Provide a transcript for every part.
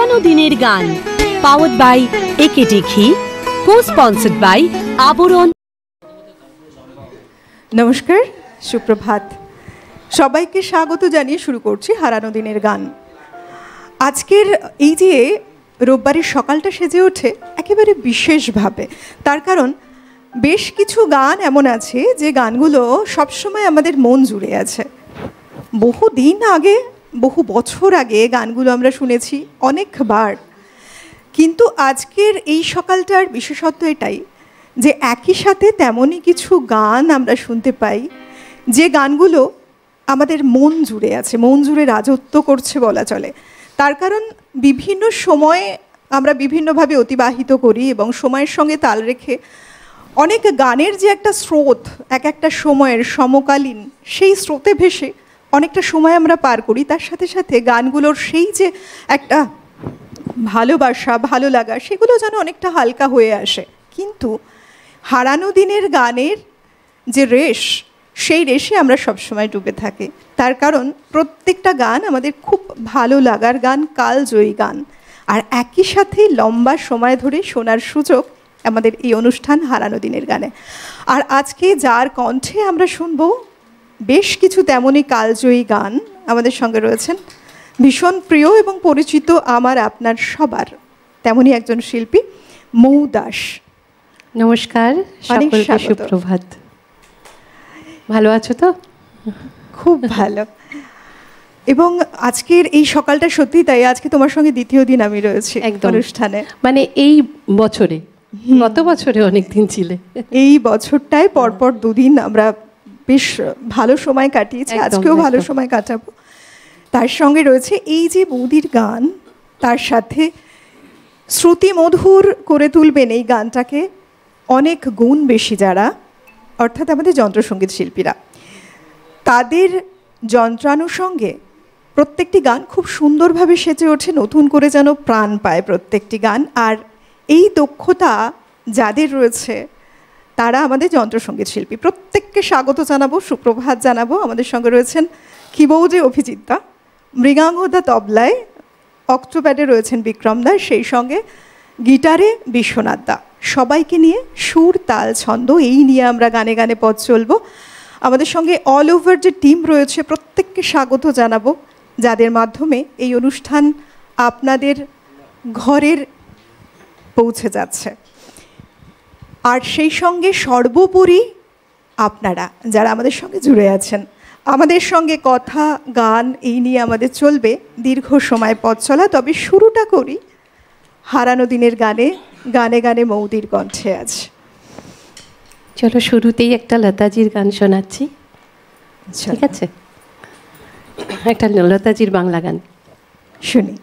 হারানো দিনের গান, পাওয়ার্ড বাই একেডি ঘি, কো-স্পন্সর্ড বাই আবরণ। নমস্কার, সুপ্রভাত। সবাইকে স্বাগত জানিয়ে শুরু করছি হারানো দিনের গান। আজকের এই যে রোববারের সকালটা সেজে ওঠে একেবারে বিশেষভাবে, তার কারণ বেশ কিছু গান এমন আছে যে গানগুলো সবসময় আমাদের মন জুড়ে আছে। বহু দিন আগে, বহু বছর আগে গানগুলো আমরা শুনেছি অনেকবার, কিন্তু আজকের এই সকালটার বিশেষত্ব এটাই যে একই সাথে তেমনই কিছু গান আমরা শুনতে পাই যে গানগুলো আমাদের মন জুড়ে আছে, মন জুড়ে রাজত্ব করছে বলা চলে। তার কারণ বিভিন্ন সময়ে আমরা বিভিন্নভাবে অতিবাহিত করি এবং সময়ের সঙ্গে তাল রেখে অনেক গানের যে একটা স্রোত এক একটা সময়ের সমকালীন, সেই স্রোতে ভেসে অনেকটা সময় আমরা পার করি। তার সাথে সাথে গানগুলোর সেই যে একটা ভালোবাসা, ভালো লাগা, সেগুলো যেন অনেকটা হালকা হয়ে আসে। কিন্তু হারানো দিনের গানের যে রেশ, সেই রেশে আমরা সবসময় ডুবে থাকি। তার কারণ প্রত্যেকটা গান আমাদের খুব ভালো লাগার গান, কালজয়ী গান, আর একই সাথে লম্বা সময় ধরে শোনার সুযোগ আমাদের এই অনুষ্ঠান হারানো দিনের গানে। আর আজকে যার কণ্ঠে আমরা শুনব বেশ কিছু তেমনই কালজয়ী গান, আমাদের সঙ্গে রয়েছেন ভীষণ প্রিয় এবং পরিচিত আমার আপনার সবার তেমনই একজন শিল্পী, মৌ দাস। নমস্কার, সকলকে সুপ্রভাত। ভালো আছো তো? খুব ভালো। এবং আজকের এই সকালটা সত্যি তাই, আজকে তোমার সঙ্গে দ্বিতীয় দিন আমি রয়েছি অনুষ্ঠানে। মানে এই বছরে, গত বছরে অনেক দিন ছিলে, এই বছরটায় পরপর দুদিন আমরা বেশ ভালো সময় কাটিয়েছি, আজকেও ভালো সময় কাটাবো। তার সঙ্গে রয়েছে এই যে বৌদির গান, তার সাথে শ্রুতি মধুর করে তুলবেন এই গানটাকে অনেক গুণ বেশি যারা, অর্থাৎ আমাদের যন্ত্রসঙ্গীত শিল্পীরা। তাদের যন্ত্রানুষঙ্গে প্রত্যেকটি গান খুব সুন্দরভাবে সেজে ওঠে, নতুন করে যেন প্রাণ পায় প্রত্যেকটি গান। আর এই দক্ষতা যাদের রয়েছে তারা আমাদের যন্ত্রসঙ্গীত শিল্পী। প্রত্যেককে স্বাগত জানাবো, সুপ্রভাত জানাবো। আমাদের সঙ্গে রয়েছেন কিবোর্ডে অভিজিৎ দা, মৃগাঙ্গদা তবলায়, অক্টোপ্যাডে রয়েছেন বিক্রম দা, সেই সঙ্গে গিটারে বিশ্বনাথ দা। সবাইকে নিয়ে সুর, তাল, ছন্দ এই নিয়ে আমরা গানে গানে পথ চলবো। আমাদের সঙ্গে অল ওভার যে টিম রয়েছে প্রত্যেককে স্বাগত জানাবো, যাদের মাধ্যমে এই অনুষ্ঠান আপনাদের ঘরের পৌঁছে যাচ্ছে। আর সেই সঙ্গে সর্বোপরি আপনারা যারা আমাদের সঙ্গে জুড়ে আছেন, আমাদের সঙ্গে কথা, গান এই নিয়ে আমাদের চলবে দীর্ঘ সময় পথ চলা। তবে শুরুটা করি হারানো দিনের গানে, গানে গানে মৌদির কণ্ঠে আছে। চলো শুরুতেই একটা লতাজির গান শোনাচ্ছি, ঠিক আছে? একটা লতাজির বাংলা গান শুনি।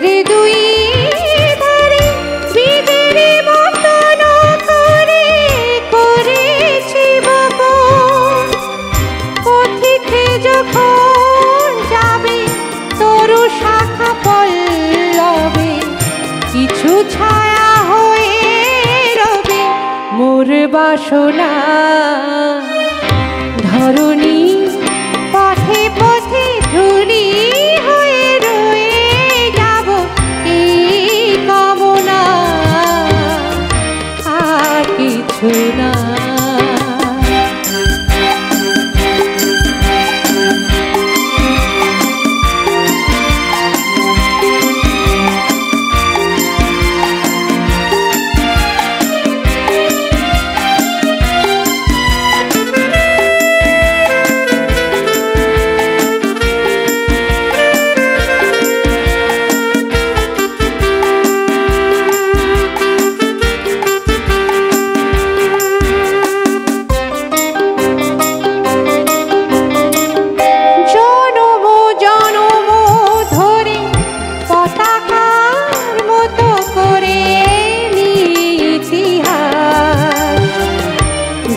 পথের দুই ধারে বিদের মতন করে করেছি বপন। পথিকে যখন যাবে তরু শাখা পল্লবে, কিছু ছায়া হয়ে রবে মোর বাসনা। ধরণী পথে পথে ধুলি হয়ে রয়ে যাব এই কামনা, আর কিছু না।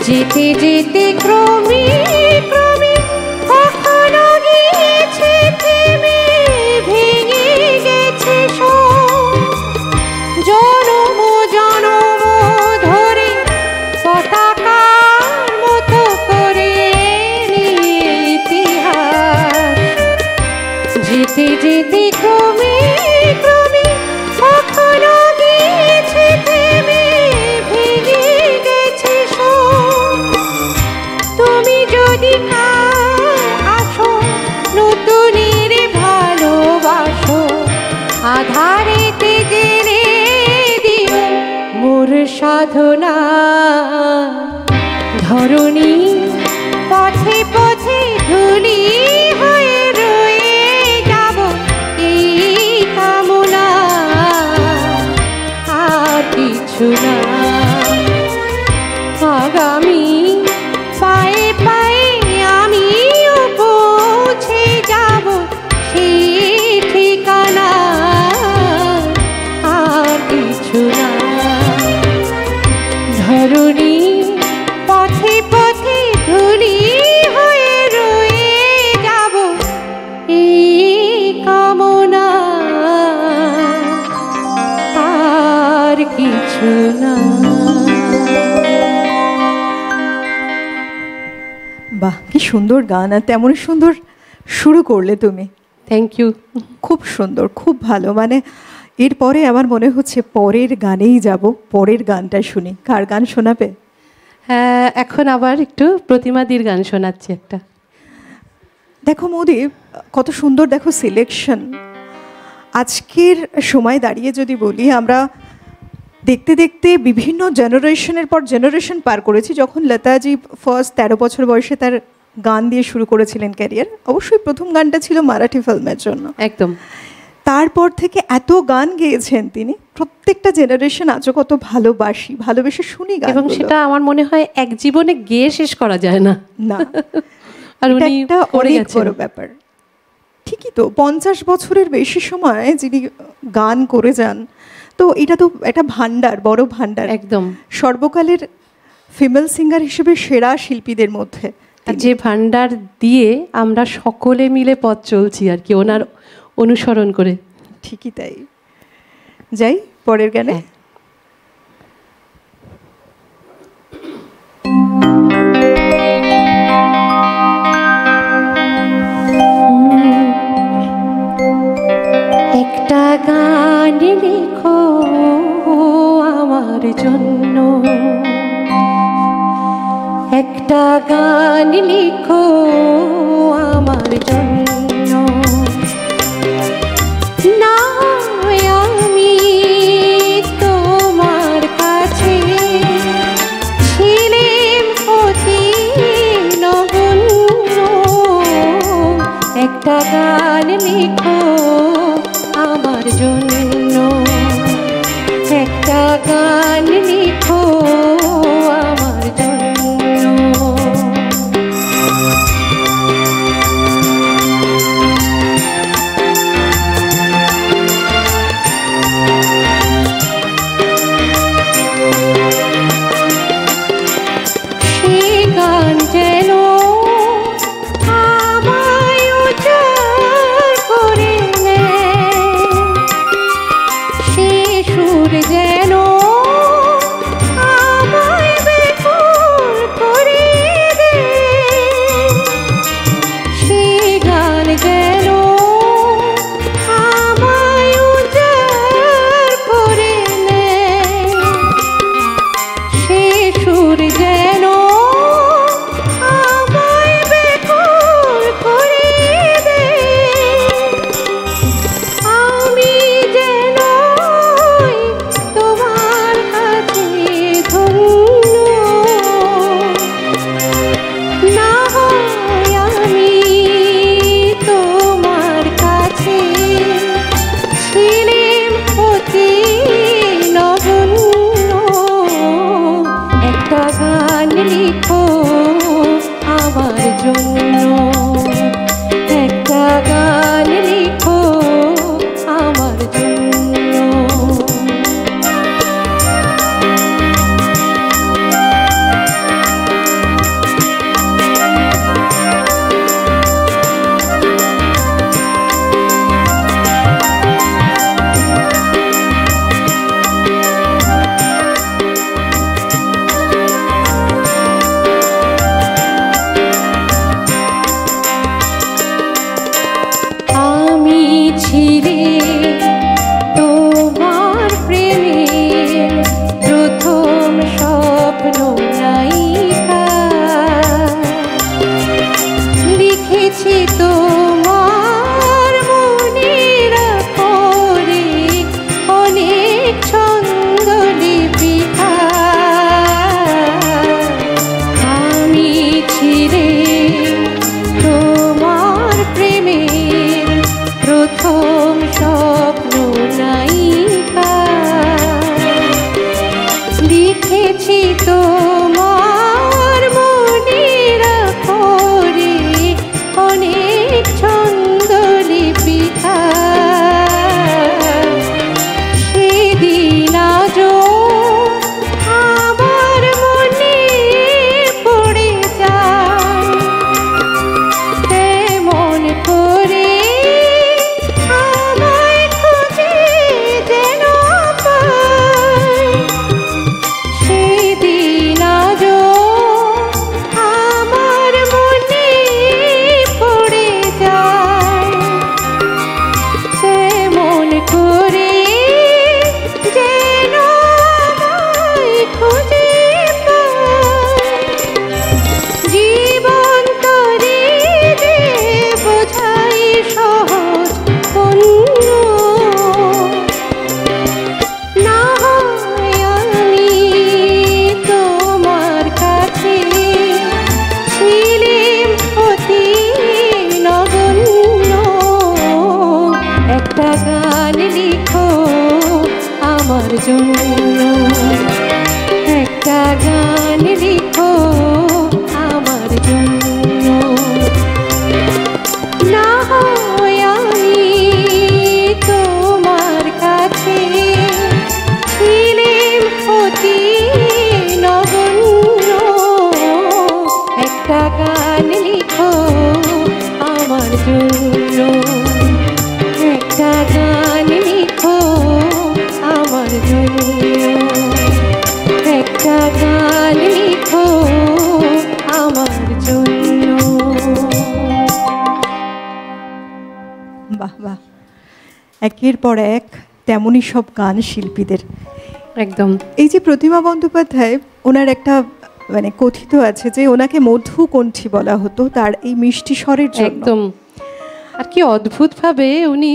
যেতে যেতে ক্রমে ক্রমে কখনো গিয়েছে থেমে, ভেঙে গেছে সব। জনম জনম ধরে পতাকার মতো করে নিয়ে ইতিহাস। যেতে যেতে ক্রমে ক্রমে কখনো গিয়েছে থেমে, ভেঙে গেছে সব। তুমি যদি আসো নতুনের ভালোবাসো, আধারেতে জেনে দিও মোর সাধনা। ধরণী পথে পথে ধুলি হয়ে রয়ে যাব এই কামনা, আর কিছু না। আগামী পায়ে পায়ে আমিও পৌঁছে যাব সেই ঠিকানা, আর কিছু না। ধরণী পথে পথে ধুলি হয়ে রয়ে যাব এই কামনা, আর কিছু না। বাহ, কি সুন্দর গান, আর তেমনই সুন্দর শুরু করলে তুমি। Thank you. খুব সুন্দর, খুব ভালো। মানে এরপরে আমার মনে হচ্ছে পরের গানেই যাব, পরের গানটা শুনি। কার গান শোনাবে? হ্যাঁ, এখন আবার একটু প্রতিমাদির গান শোনাচ্ছি একটা। দেখো মৌদি, কত সুন্দর দেখো সিলেকশন। আজকের সময় দাঁড়িয়ে যদি বলি, আমরা দেখতে দেখতে বিভিন্ন জেনারেশনের পর জেনারেশন পার করেছি। যখন লতাজি ফার্স্ট 13 বছর বয়সে তার গান দিয়ে শুরু করেছিলেন ক্যারিয়ার, অবশ্যই প্রথম গানটা ছিল মারাঠি ফিল্মের জন্য। একদম। তারপর থেকে এত গান গেয়েছেন তিনি, প্রত্যেকটা জেনারেশন আজও কত ভালোবেসে শুনি গান। এবং সেটা আমার মনে হয় এক জীবনে গেয়ে শেষ করা যায় না। না, আর উনি একটা অনেক বড় ব্যাপার। ঠিকই তো, 50 বছরের বেশি সময় যিনি গান করে যান, তো এটা তো একটা ভান্ডার, বড় ভান্ডার। একদম সর্বকালের ফিমেল সিঙ্গার হিসেবে সেরা শিল্পীদের মধ্যে। যে ভান্ডার দিয়ে আমরা সকলে মিলে পথ চলছি আর কি, ওনার অনুসরণ করে। ঠিকই তাই। যাই পরের গানে। একটা গান লিখো আমার জন্য, একটা গান লিখো আমার জন্য। না আমি তোমার কাছে ছিলাম অতি নগণ্য, একটা গান লিখো আমার জন্য, একটা গান লিখো আমার জন্য। ছিলে তোমার প্রেমের প্রথম স্বপ্ন নায়িকা। লিখেছি তোমার মনের পরে অনেক ছন্দ লিপিকা। আমি ছিলে তোমার প্রেমের প্রথম স্বপ্ন নায়িকা। লিখেছি তোমার মনের পরে অনেক ছন্দ লিপিকা। সেদিন আজও আমার মনে পড়ে যায়, তেমন করে আমায় খুঁজে যেন পাই। সেদিন আজও আমার মনে পড়ে যায়, তেমন করে যেন আমায় খুঁজে পাই। জীবন তরে যে বোঝাই সহজ অন্য, না হয় আমি তোমার কাছে ছিলাম অতি নগণ্য। একটা গান লিখো আমার জন্য, একটা গান লিখো আমার জন্য। না হয় আমি তোমার কাছে ছিলাম অতি নগণ্য। একটা গান লিখো আমার জন্য, একটা গান লিখো আমার জন্য, একটা গান লিখো আমার জন্য। বাহ বাহ, একের পর এক তেমনই সব গান শিল্পীদের। একদম এই যে প্রতিমা বন্দ্যোপাধ্যায়, ওনার একটা মানে কথিত আছে যে ওনাকে মধুকণ্ঠী বলা হতো তার এই মিষ্টি স্বরের জন্য। একদম। আর কি অদ্ভুতভাবে উনি,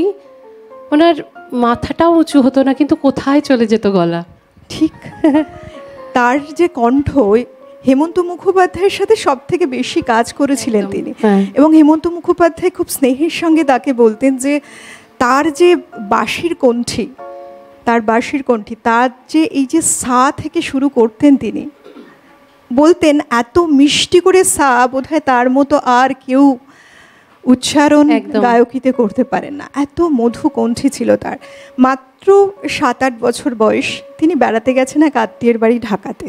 ওনার মাথাটাও উঁচু হতো না, কিন্তু কোথায় চলে যেত গলা। ঠিক, তার যে কণ্ঠ, হেমন্ত মুখোপাধ্যায়ের সাথে সব থেকে বেশি কাজ করেছিলেন তিনি। হ্যাঁ। এবং হেমন্ত মুখোপাধ্যায় খুব স্নেহের সঙ্গে তাকে বলতেন যে তার যে বাঁশির কণ্ঠী, তার যে এই যে সা থেকে শুরু করতেন তিনি, বলতেন এত মিষ্টি করে সা বোধহয় তার মতো আর কেউ উচ্চারণ গায়কিতে করতে পারেন না, এত মধু কণ্ঠী ছিল তার। মাত্র 7-8 বছর বয়স, তিনি বেড়াতে গেছেন এক আত্মীয়ের বাড়ি ঢাকাতে।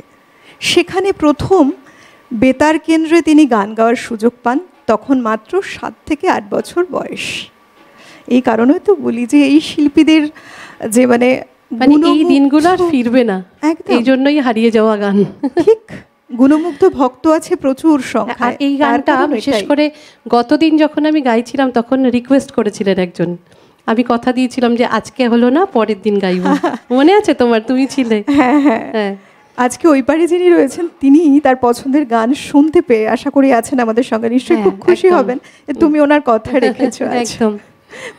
সেখানে প্রথম বেতার কেন্দ্রে তিনি গান গাওয়ার সুযোগ পান, তখন মাত্র 7 থেকে 8 বছর বয়স। এই কারণে তো বলি যে এই শিল্পীদের যে মানে এই দিনগুলো আর ফিরবে না, এই জন্যই হারিয়ে যাওয়া গান। ঠিক, গুণমুগ্ধ ভক্ত আছে প্রচুর সংখ্যায়। আর এই গানটা বিশেষ করে গতদিন যখন আমি গাইছিলাম তখন রিকোয়েস্ট করেছিলেন একজন, আমি কথা দিয়েছিলাম যে আজকে হলো না পরের দিন গাইব, মনে আছে তোমার? তুমি ছিলে। হ্যাঁ হ্যাঁ হ্যাঁ। আজকে ওই পারে যিনি রয়েছেন তিনি তার পছন্দের গান শুনতে পেয়ে আশা করি আছেন আমাদের সঙ্গে, নিশ্চয়ই খুব খুশি হবেন তুমি ওনার কথা রেখেছো। একদম।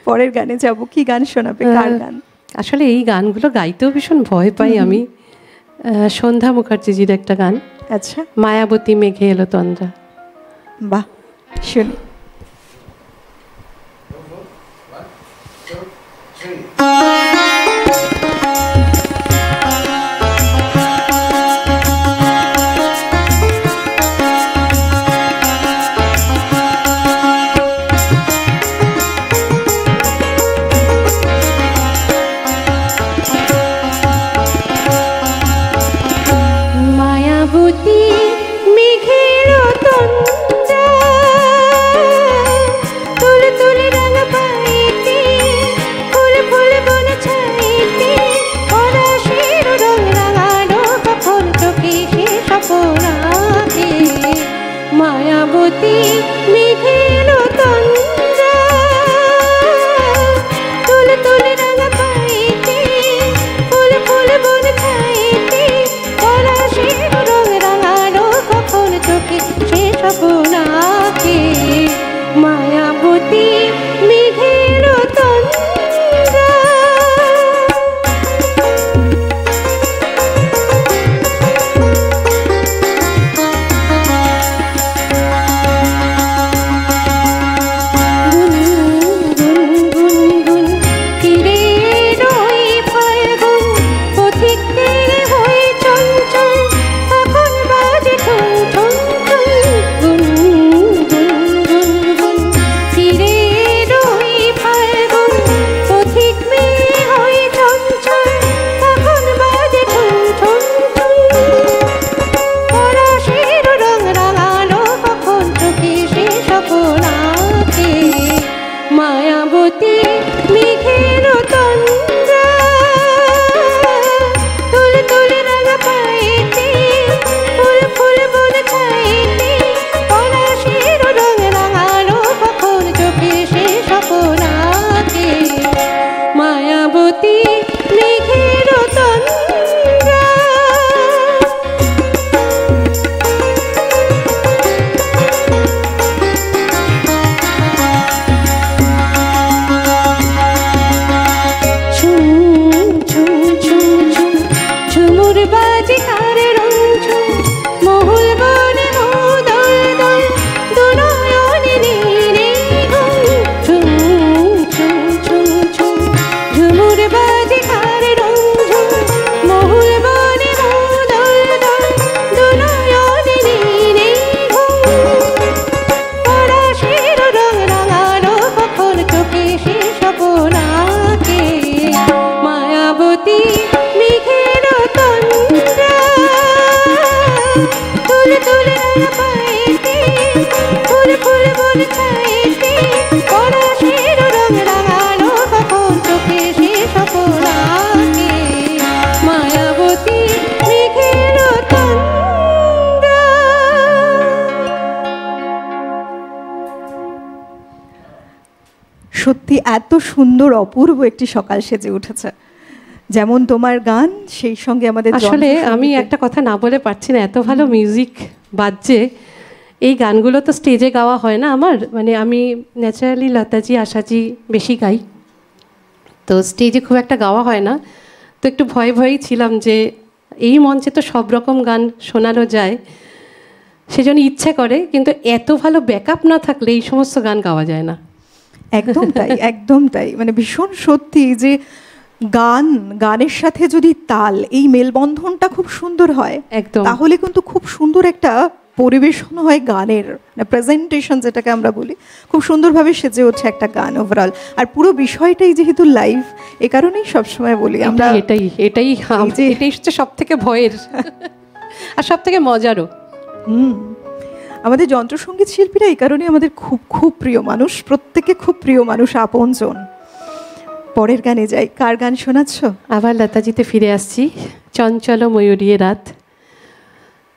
পরের গানে যাব, কি গান শোনাবে, কার গান? আসলে এই গানগুলো গাইতেও ভীষণ ভয় পাই আমি। সন্ধ্যা মুখার্জিজির একটা গান, আচ্ছা, মায়াবতী মেঘে এলো তন্দ্রা। বাহ, শুনি। মায়াবতী মেঘের তন্দ্রা, তুলে তুলে রঙ পাইতে ফুল ফুল বন মায়াবতী মেঘের তন্দ্রা তুল তুল রাঙা পায়েতে ফুল ফুল বন খাইতে পলাশের রং রাঙালো কখন চোখে সে স্বপনাকে মায়াবতী মেঘের তন্দ্রা ঝুমুর বাজে কারে রঞ্ঝুম মহুল বনে মোদল দল দুনয়নে নীরে ঘুম ঝুম ঝুম ঝুম ঝুমুর বাজে কারে রঞ্ঝুম মহুল বনে মোদল দল দুনয়নে নীরে ঘুম পলাশের রং রাঙালো কখন চোখে সে স্বপনাকে মায়াবতী মেঘের তন্দ্রা তুল তুল রাঙা পায়েতে ফুল ফুল বন খাইতে পলাশের রং রাঙালো কখন চোখে সে স্বপনাকে মায়াবতী মেঘের তন্দ্রা। সত্যি এত সুন্দর অপূর্ব একটি সকাল সেজে উঠেছে, যেমন তোমার গান সেই সঙ্গে আমাদের আসলে আমি একটা কথা না বলে পারছি না, এত ভালো মিউজিক বাজছে। এই গানগুলো তো স্টেজে গাওয়া হয় না আমার, মানে আমি ন্যাচারালি লতাজি আশাজি বেশি গাই, তো স্টেজে খুব একটা গাওয়া হয় না। তো একটু ভয়ে ভয়েই ছিলাম যে এই মঞ্চে তো সব রকম গান শোনানো যায়, সেজন্য ইচ্ছে করে, কিন্তু এত ভালো ব্যাকআপ না থাকলে এই সমস্ত গান গাওয়া যায় না। একদম তাই, একদম তাই। মানে ভীষণ সত্যি যে গানের সাথে যদি তাল, এই মেলবন্ধনটা খুব সুন্দর হয় একদম, তাহলে কিন্তু খুব সুন্দর একটা পরিবেশন হয় গানের, প্রেজেন্টেশন যেটাকে আমরা বলি, খুব সুন্দরভাবে সেজে ওঠে একটা গান ওভারঅল। আর পুরো বিষয়টাই যেহেতু লাইভ, এ কারণেই সবসময় বলি আমরা এটাই এটাই এটাই হচ্ছে সব থেকে ভয়ের আর সব থেকে মজারও। আমাদের যন্ত্রসঙ্গীত শিল্পীরা এই কারণে আমাদের খুব খুব প্রিয় মানুষ, প্রত্যেকে খুব প্রিয় মানুষ, আপনজন। পরের গানে যাই, কার গান শোনাচ্ছ? আবার লতাজিতে ফিরে আসছি, চঞ্চল ময়ূরীর রাত।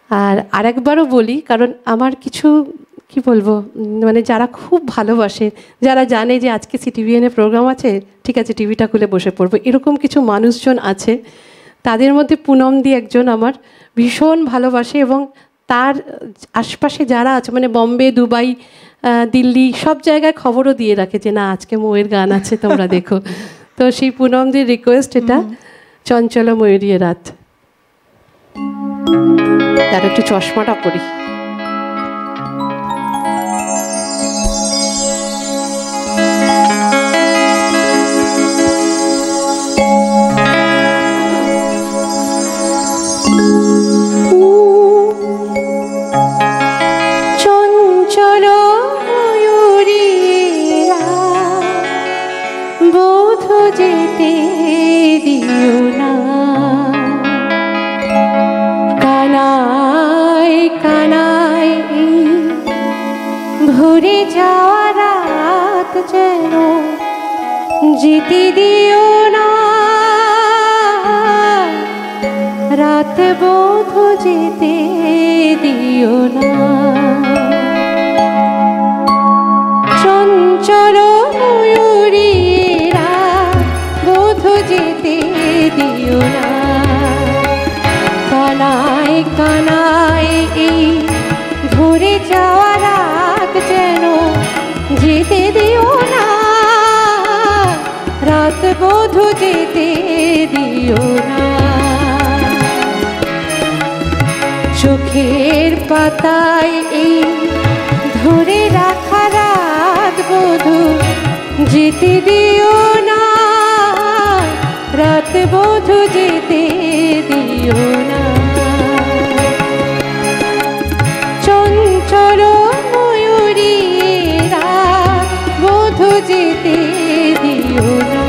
আর আরেকবারও বলি, কারণ আমার কিছু কি বলবো, মানে যারা খুব ভালোবাসে, যারা জানে যে আজকে সিটিভিএনে প্রোগ্রাম আছে, ঠিক আছে টিভিটা খুলে বসে পড়বো, এরকম কিছু মানুষজন আছে। তাদের মধ্যে পুনমদি একজন আমার ভীষণ ভালোবাসে, এবং তার আশপাশে যারা আছে, মানে বম্বে, দুবাই, দিল্লি, সব জায়গায় খবরও দিয়ে রাখে যে না আজকে ময়ের গান আছে, তোমরা দেখো। তো সেই পুনমদির রিকোয়েস্ট এটা, চঞ্চল ময়ূরী রাত। তার একটু চশমাটা পরি। চঞ্চল ময়ূরী রাত বোধ যেতে দিও না, কানায় কানায় ভরে যাওয়া রাত যেন যেতে দিও না, রাত বোধ যেতে দিও না। চঞ্চল ময়ূরী রাত বোধ যেতে দিও না, কানায় কানায় এই ভরে যাওয়া রাত যেন যেতে দিও না, রাত বোধ যেতে দিও না। চোখের পাতায় এই ধরে রাখা রাত বোধ যেতে দিও না, রাত বোধ যেতে দিও না। চঞ্চল ময়ূরী রাত বোধ যেতে দিও না।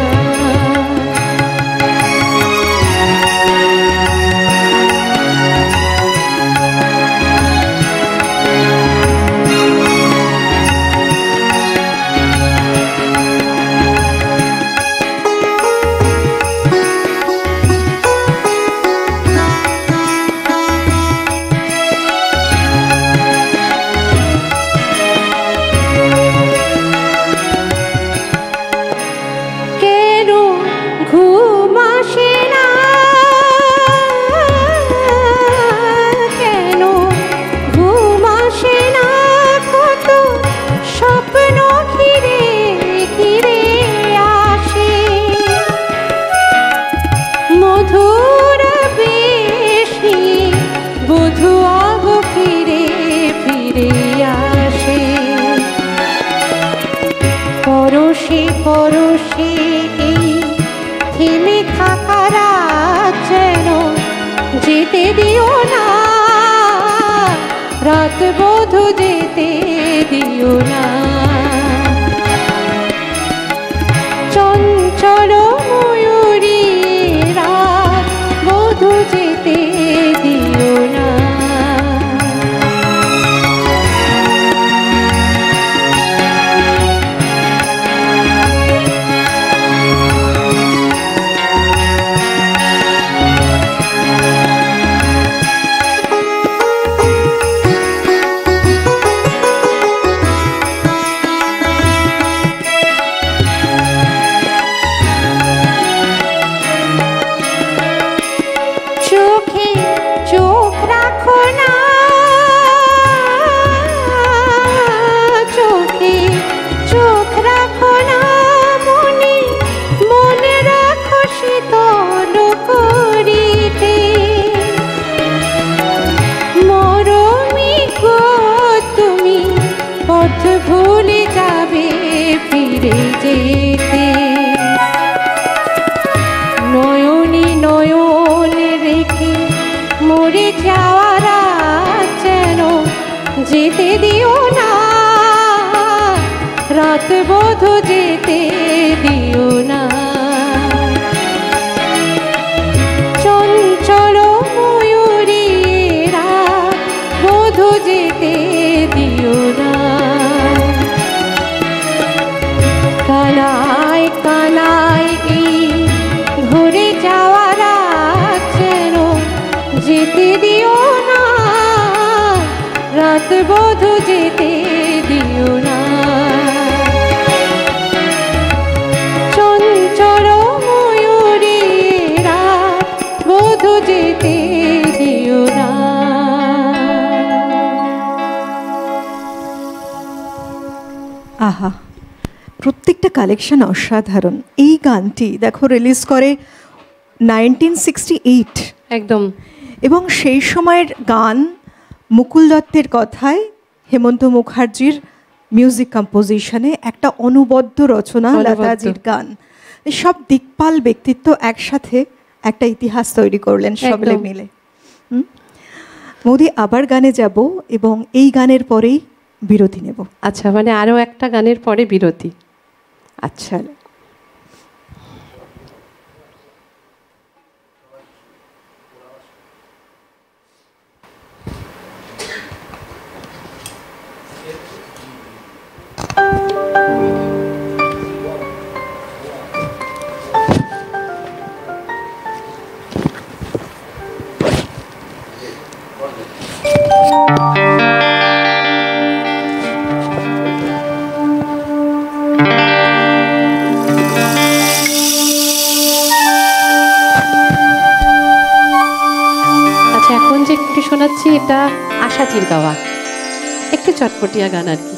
ঘুম আসে না কেন, ঘুম আসে না, কত স্বপ্ন ঘিরে ঘিরে আসে, মধুর বেশি বধূ আগ ফিরে ফিরে আসে, পরশে পরশে এই থেমে থাকা রাত যেন যেতে দিও না, রাত বধূ যেতে দিও না, চঞ্চল ময়ূরী রাত বধূ যেতে দিও না। চোখে চোখ রাখো না, চোখে চোখ রাখো না, মনে মনে রাখো শীতল করিতে, মরমী গো তুমি পথ ভুলে যাবে ফিরে যেতে, নয়নে নয়ন রেখে মরে যাওয়া রাত যেন যেতে দিও না, রাত বধূ যেতে দিও না, চঞ্চল ময়ূরী রাত বধূ যেতে দিও না, কানায় কানায় এই ঘুরে যাওয়া রাত যেন যেতে দিও না, রাত বধূ যেতে দিও না, চঞ্চল ময়ূরী রাত বধূ যেতে দিও না। আহা, প্রত্যেকটা কালেকশন অসাধারণ। এই গানটি দেখো রিলিজ করে 1968, একদম এবং সেই সময়ের গান মুকুল দত্তের কথায় হেমন্ত মুখার্জির মিউজিক কম্পোজিশনে একটা অনুবদ্ধ রচনা, লতাজির গান, সব দিকপাল ব্যক্তিত্ব একসাথে একটা ইতিহাস তৈরি করলেন সবাই মিলে। মোদি, আবার গানে যাব এবং এই গানের পরেই বিরতি নেব। আচ্ছা, মানে আরও একটা গানের পরে বিরতি। আচ্ছা, শোনাচ্ছি, এটা আশাচির গাওয়া একটু চটপটিয়া গান আর কি।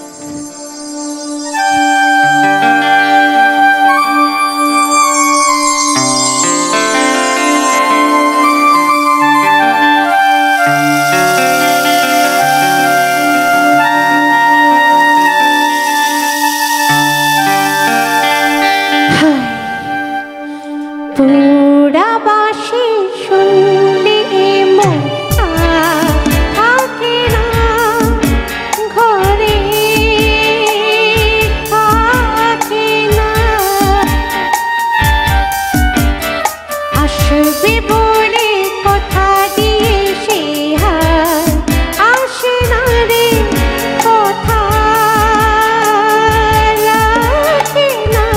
পুরা বাসি শুনলে মন থাকে না, ঘরে থাকে না, আসবে বলে কথা দিয়ে সে হার আসে না রে, কথা রাখে না।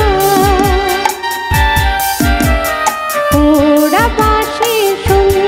পুরা বাসি শুনলে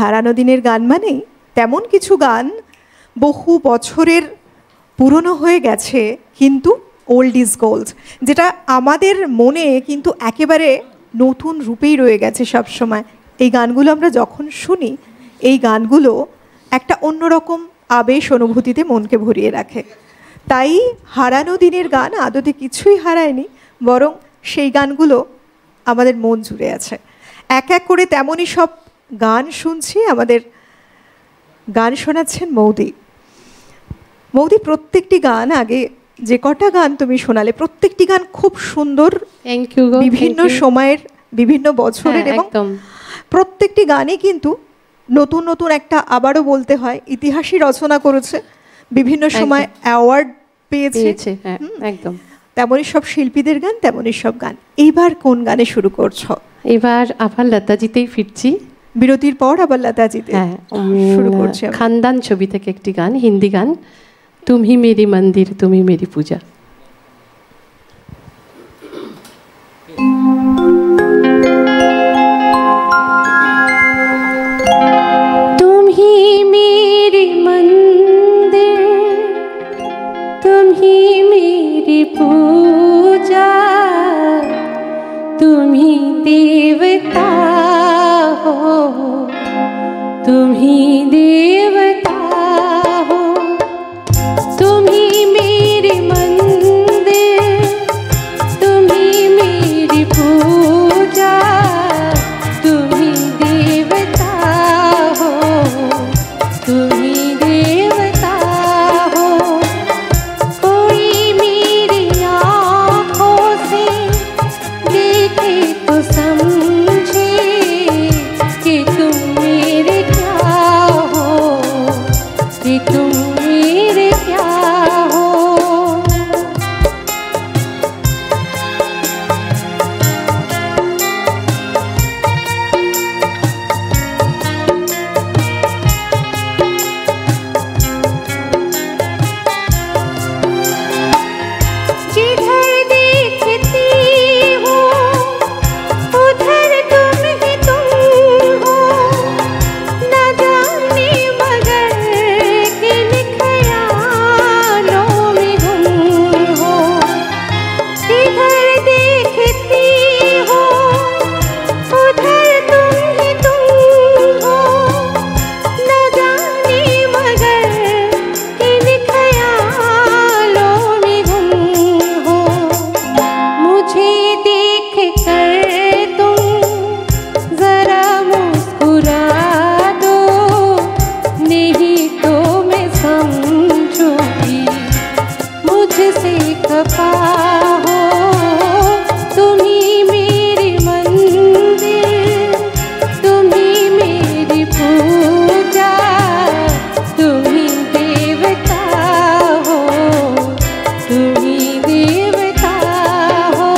হারানো দিনের গান মানেই তেমন কিছু গান বহু বছরের পুরনো হয়ে গেছে, কিন্তু ওল্ড ইজ গোল্ড, যেটা আমাদের মনে কিন্তু একেবারে নতুন রূপেই রয়ে গেছে সব সময়। এই গানগুলো আমরা যখন শুনি, এই গানগুলো একটা অন্যরকম আবেশ অনুভূতিতে মনকে ভরিয়ে রাখে। তাই হারানো দিনের গান আদতে কিছুই হারায়নি, বরং সেই গানগুলো আমাদের মন জুড়ে আছে। এক এক করে তেমনই সব গান শুনছি। আমাদের গান শোনাচ্ছেন মৌদি। মৌদি, প্রত্যেকটি গান, আগে যে কটা গান তুমি শোনালে, প্রত্যেকটি গান খুব সুন্দর, থ্যাংক ইউ। বিভিন্ন সময়ের, বিভিন্ন বছরের, এবং প্রত্যেকটি গানই কিন্তু নতুন নতুন একটা, আবারও বলতে হয়, ইতিহাসই রচনা করেছে, বিভিন্ন সময় অ্যাওয়ার্ড পেয়েছে। একদম তেমনই সব শিল্পীদের গান, তেমনই সব গান। এইবার কোন গানে শুরু করছো? এবার আবার লতাজিতেই ফিরছি, বিরতির পর আবার লতাজিতে শুরু করছি। খানদান ছবি থেকে একটি গান, হিন্দি গান, তুমি মেরি মন্দির তুমি মেরি পূজা। তুমি মেরি মন্দির তুমি মেরি পূজা, তুমি দেবতা हो, তুমি দেবতা हो, তুমি মেরি মন্দির তুমি মেরি পূজা, তুমি দেবতা हो, তুমি देवता हो। कोई मेरी आँखों से देखे तो समझे कि तुम मेरे क्या हो, कि तुम मेरे क्या हो। जिधर देखती हूँ उधर तुम ही तुम हो, न जाने मगर किन ख्यालों में गुम हो। जिधर देखती हूँ उधर तुम ही तुम हो, न जाने मगर किन ख्यालों में गुम हो। मुझे देख कर तुम जरा मुस्कुरा दो, नहीं तो मैं समझूंगी मुझसे खफा हो। तुम्ही मेरी मंदिर तुम्ही मेरी पूजा, तुम्ही देवता हो, तुम्ही देवता हो।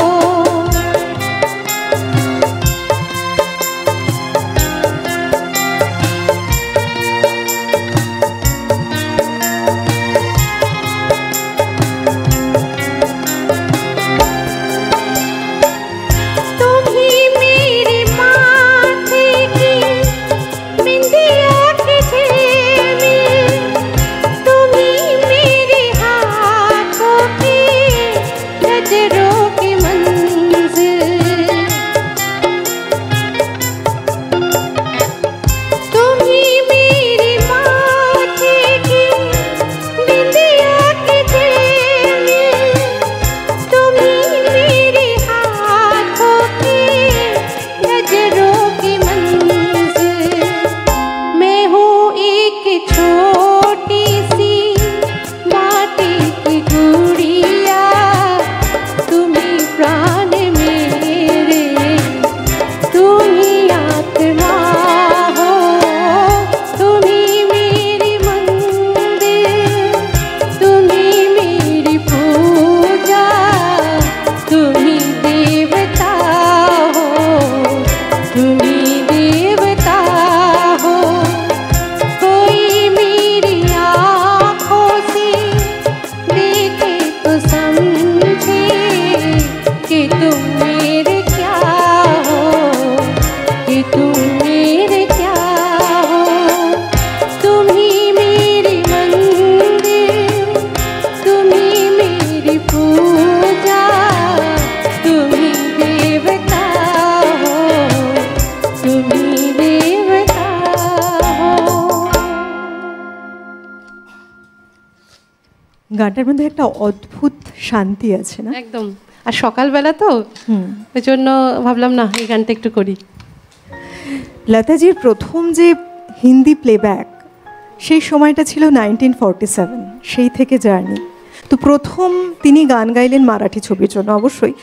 গানটার মধ্যে একটা অদ্ভুত শান্তি আছে না? একদম। আর সকালবেলা তো ওই জন্য ভাবলাম না এই গানটা একটু করি। লতাজির প্রথম যে হিন্দি প্লেব্যাক সেই সময়টা ছিল 1947, সেই থেকে জার্নি। তো প্রথম তিনি গান গাইলেন মারাঠি ছবির জন্য, অবশ্যই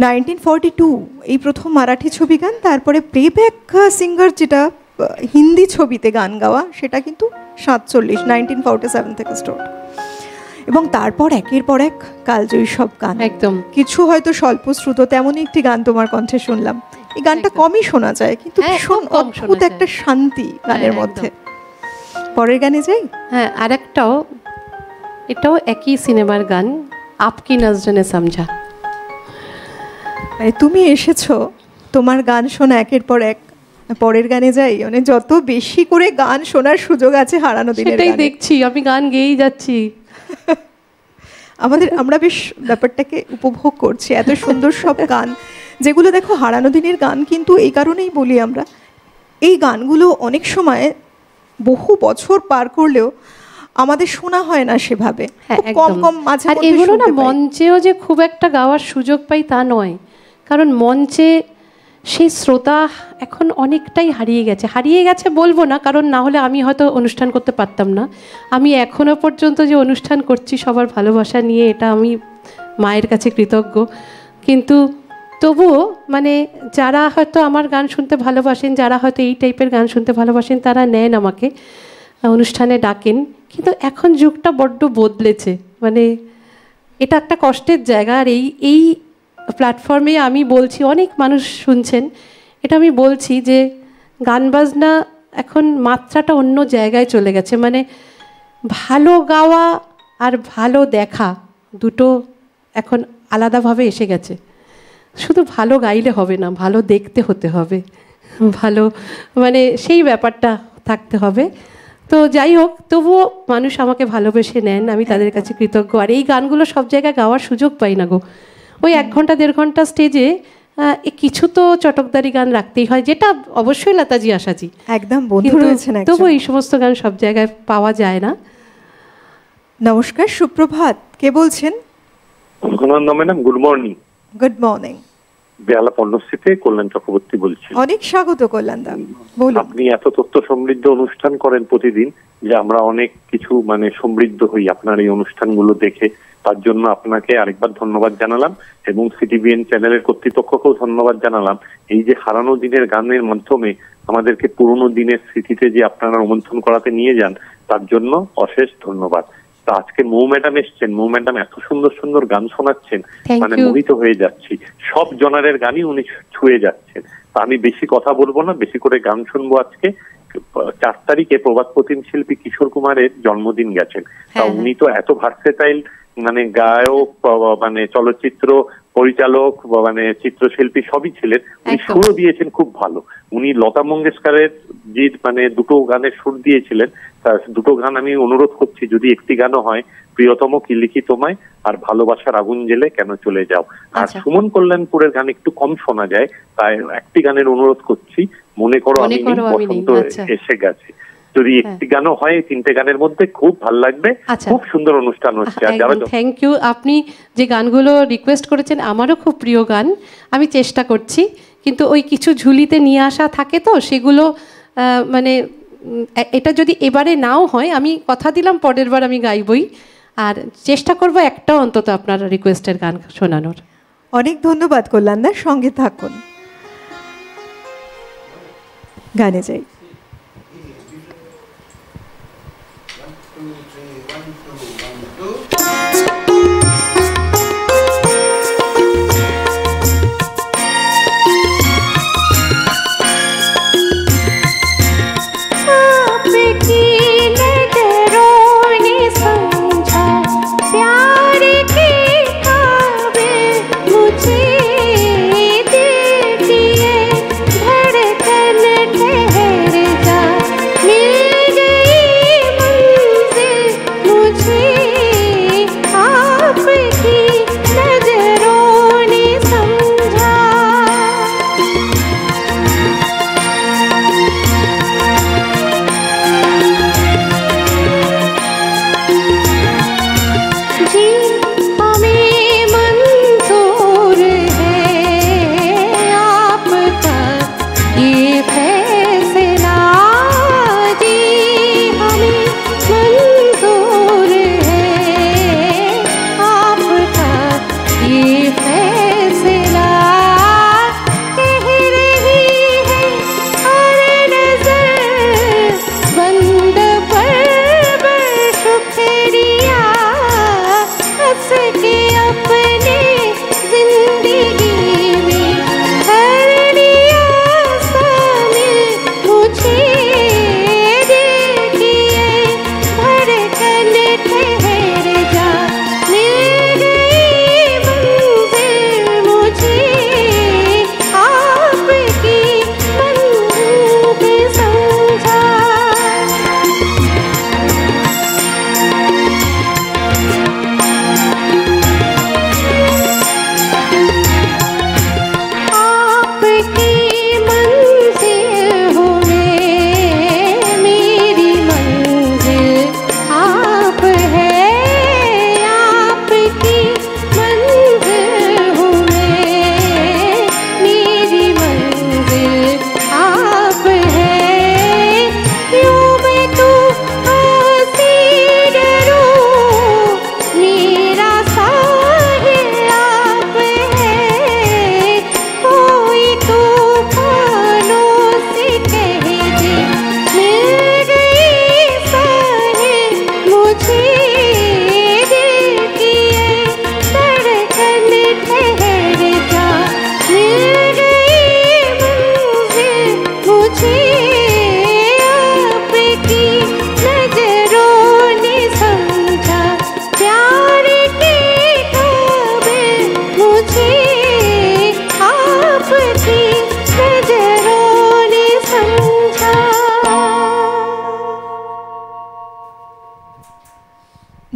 1942 এই প্রথম মারাঠি ছবি গান। তারপরে প্লেব্যাক সিঙ্গার যেটা হিন্দি ছবিতে গান গাওয়া, সেটা কিন্তু 1947 থেকে স্টার্ট। এবং তারপর একের পর এক কালজয়ী সব গান, একদম। কিছু হয়তো স্বল্প শ্রুত, তেমনই একটি গান তোমার কণ্ঠে শুনলাম। এই গানটা কমই শোনা যায়, কিন্তু ভীষণ অদ্ভুত একটা শান্তি গানের মধ্যে। পরের গানে যাই। হ্যাঁ, আরেকটাও, এটাও একই সিনেমার গান, আপকি নজরে সমঝা। তুমি এসেছো, তোমার গান শোনা একের পর এক। পরের গানে যাই, মানে যত বেশি করে গান শোনার সুযোগ আছে হারানো দিনের সেটাই দেখছি, আমি গান গেয়েই যাচ্ছি। আমরা বেশ ব্যাপারটাকে উপভোগ করছি, এত সুন্দর সব গান যেগুলো দেখো হারানো দিনের গান। কিন্তু এই কারণেই বলি আমরা, এই গানগুলো অনেক সময় বহু বছর পার করলেও আমাদের শোনা হয় না সেভাবে, কম কম মাঝে মধ্যে। আর এগুলো না মঞ্চেও যে খুব একটা গাওয়ার সুযোগ পাই তা নয়, কারণ মঞ্চে সেই শ্রোতা এখন অনেকটাই হারিয়ে গেছে বলবো না, কারণ না হলে আমি হয়তো অনুষ্ঠান করতে পারতাম না। আমি এখনো পর্যন্ত যে অনুষ্ঠান করছি সবার ভালোবাসা নিয়ে, এটা আমি মায়ের কাছে কৃতজ্ঞ। কিন্তু তবুও মানে যারা হয়তো আমার গান শুনতে ভালোবাসেন, যারা হয়তো এই টাইপের গান শুনতে ভালোবাসেন, তারা নেন আমাকে অনুষ্ঠানে, ডাকেন। কিন্তু এখন যুগটা বড্ড বদলেছে, মানে এটা একটা কষ্টের জায়গা। আর এই প্ল্যাটফর্মে আমি বলছি, অনেক মানুষ শুনছেন, এটা আমি বলছি যে গান বাজনা এখন মাত্রাটা অন্য জায়গায় চলে গেছে। মানে ভালো গাওয়া আর ভালো দেখা দুটো এখন আলাদাভাবে এসে গেছে। শুধু ভালো গাইলে হবে না, ভালো দেখতে হতে হবে, ভালো মানে সেই ব্যাপারটা থাকতে হবে। তো যাই হোক, তবুও মানুষ আমাকে ভালোবেসে নেন, আমি তাদের কাছে কৃতজ্ঞ। আর এই গানগুলো সব জায়গায় গাওয়ার সুযোগ পাই না গো। ওই 1 ঘন্টা 1.5 ঘন্টা স্টেজে কিছু তো চটকদারি গান রাখতেই হয়, যেটা অবশ্যই লতাজি আশাজি একদম বন্ধু রয়েছেন, তবু এই সমস্ত গান সব জায়গায় পাওয়া যায় না। নমস্কার, সুপ্রভাত, কে বলছেন? Madam, good morning. Good morning. Behala পণ্যশ্রীতে কল্যাণ চক্রবর্তী বলছি। অনেক স্বাগত কল্যাণ দা, বলুন। আপনি এত তথ্য সমৃদ্ধ অনুষ্ঠান করেন প্রতিদিন, যে আমরা অনেক কিছু মানে সমৃদ্ধ হই আপনার এই অনুষ্ঠানগুলো দেখে। তার জন্য আপনাকে আরেকবার ধন্যবাদ জানালাম, এবং সিটিভিএন চ্যানেলের কর্তৃপক্ষকেও ধন্যবাদ জানালাম। এই যে হারানো দিনের গানের মাধ্যমে আমাদেরকে পুরনো দিনের স্মৃতিতে যে আপনারা রোমন্থন করাতে নিয়ে যান, তার জন্য অশেষ ধন্যবাদ। তা আজকে মৌ ম্যাডাম এসছেন, মৌ ম্যাডাম এত সুন্দর সুন্দর গান শোনাচ্ছেন, মানে মোহিত হয়ে যাচ্ছি। সব জনারের গানই উনি ছুঁয়ে যাচ্ছেন। তা আমি বেশি কথা বলবো না, বেশি করে গান শুনবো। আজকে 4 তারিখে প্রবাদ প্রতিম শিল্পী কিশোর কুমারের জন্মদিন গেছেন। তা উনি তো এত ভার্সেটাইল, মানে গায়ক, মানে চলচ্চিত্র পরিচালক, মানে চিত্রশিল্পী সবই ছিলেন। উনি সুরও দিয়েছেন খুব ভালো। উনি লতা মঙ্গেশকরের যে মানে 2টো গানের সুর দিয়েছিলেন, তার 2টো গান আমি অনুরোধ করছি, যদি একটি গানও হয়, প্রিয়তম কি লিখি তোমায় আর ভালোবাসার আগুন জেলে কেন চলে যাও। আর সুমন কল্যাণপুরের গান একটু কম শোনা যায়, তাই একটি গানের অনুরোধ করছি, মনে করো আমি বসন্ত এসে গেছে। যদি একটি গানও হয়, 3টে গানের মধ্যে খুব ভালো লাগবে। খুব সুন্দর অনুষ্ঠান হচ্ছে। আর যারা থ্যাংক ইউ, আপনি যে গানগুলো রিকোয়েস্ট করেছেন আমারও খুব প্রিয় গান, আমি চেষ্টা করছি। কিন্তু ওই কিছু ঝুলিতে নিয়ে আসা থাকে, তো সেগুলো মানে এটা যদি এবারে নাও হয়, আমি কথা দিলাম পরের বার আমি গাইবই। আর চেষ্টা করব একটাও অন্তত আপনার রিকোয়েস্টের গান শোনানোর। অনেক ধন্যবাদ কল্যাণদা, সঙ্গে থাকুন। গানে যাই। मुझे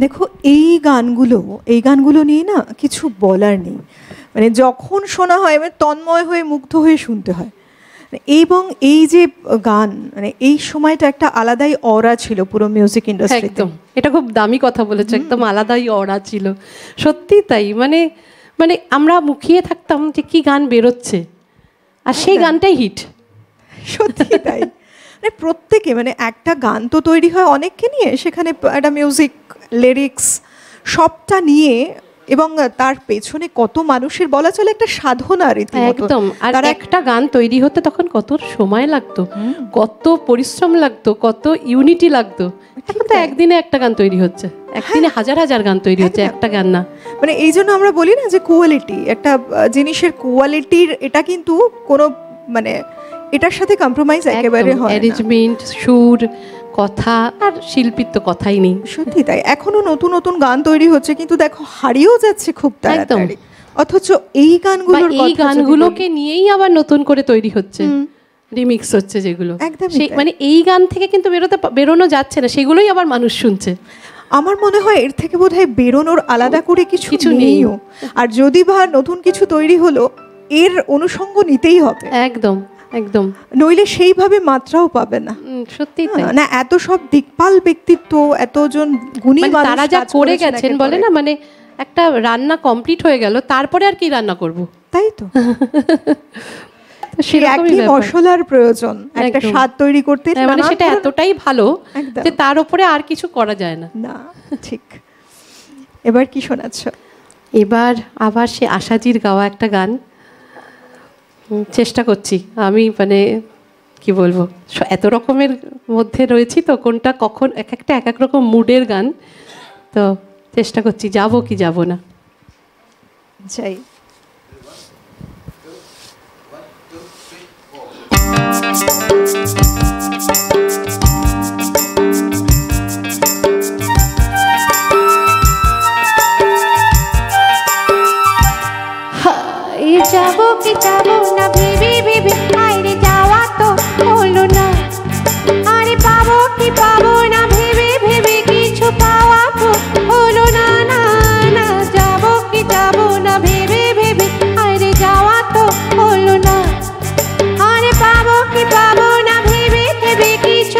দেখো এই গানগুলো নিয়ে না কিছু বলার নেই, মানে যখন শোনা হয় মানে তন্ময় হয়ে মুগ্ধ হয়ে শুনতে হয়। এবং এই যে গান, মানে এই সময়টা একটা আলাদাই অরা ছিল পুরো মিউজিক ইন্ডাস্ট্রিতে। একদম, এটা খুব দামি কথা বলেছো, একদম আলাদাই অরা ছিল, সত্যি তাই। মানে মানে আমরা মুখিয়ে থাকতাম যে কি গান বেরোচ্ছে, আর সেই গানটাই হিট। সত্যি তাই, মানে প্রত্যেকে, মানে একটা গান তো তৈরি হয় অনেককে নিয়ে, সেখানে একটা মিউজিক, লিরিক্স সবটা নিয়ে, এবং তার পেছনে কত মানুষের বলা চলে একটা সাধনা রীতিমতো। একদম, আর একটা গান তৈরি হতে তখন কত সময় লাগতো, কত পরিশ্রম লাগতো, কত ইউনিটি লাগতো। এখন তো একদিনে একটা গান তৈরি হচ্ছে, একদিনে হাজার হাজার গান তৈরি হচ্ছে, একটা গান না। মানে এই জন্য আমরা বলি না যে কোয়ালিটি, একটা জিনিসের কোয়ালিটির এটা কিন্তু কোনো মানে এটার সাথে কম্প্রোমাইজ একেবারে হয় না। অ্যারেঞ্জমেন্ট, সুর, কথা, আর শিল্পীর তো কথাই নেই। সত্যি তাই, এখনো নতুন নতুন গান তৈরি হচ্ছে, কিন্তু দেখো হারিয়েও যাচ্ছে খুব তাড়াতাড়ি। অথচ এই গানগুলোকে নিয়েই আবার নতুন করে তৈরি হচ্ছে, রিমিক্স হচ্ছে যেগুলো, মানে এই গান থেকে কিন্তু বেরোনো যাচ্ছে না, সেগুলোই আবার মানুষ শুনছে। আমার মনে হয় এর থেকে বোধহয় বেরোনোর আলাদা করে কিছু নেইও, আর যদি বা নতুন কিছু তৈরি হলো এর অনুষঙ্গ নিতেই হবে। একদম একদম, নইলে সেইভাবে মাত্রাও পাবে না। সত্যি তাই না, এত সব দিকপাল ব্যক্তিত্ব, এতজন গুণী মানুষ তারা যা করে গেছেন, বলে না মানে একটা রান্না কমপ্লিট হয়ে গেল, তারপরে আর কি রান্না করব, তাই তো। একই মশলার প্রয়োজন একটা স্বাদ তৈরি করতে, মানে সেটা এতটাই ভালো যে তার উপরে আর কিছু করা যায় না। না, ঠিক। এবার কি শোনাচ্ছ? এবার আবার সে আশাজির গাওয়া একটা গান চেষ্টা করছি আমি, মানে কি বলবো, এত রকমের মধ্যে রয়েছি তো, কোনটা কখন এক একটা এক এক রকম মুডের গান, তো চেষ্টা করছি যাব কি যাব না। যাই। যাবো কি যাবো না ভেবে ভেবে, আরে যাওয়া তো হলো না, আরে পাবো কি পাবো না ভেবে ভেবে, কিছু পাওয়া তো হলো না। না না, যাবো কি যাবো না ভেবে ভেবে, আরে যাওয়া তো হলো না, আরে পাবো কি পাবো না ভেবে ভেবে, কিছু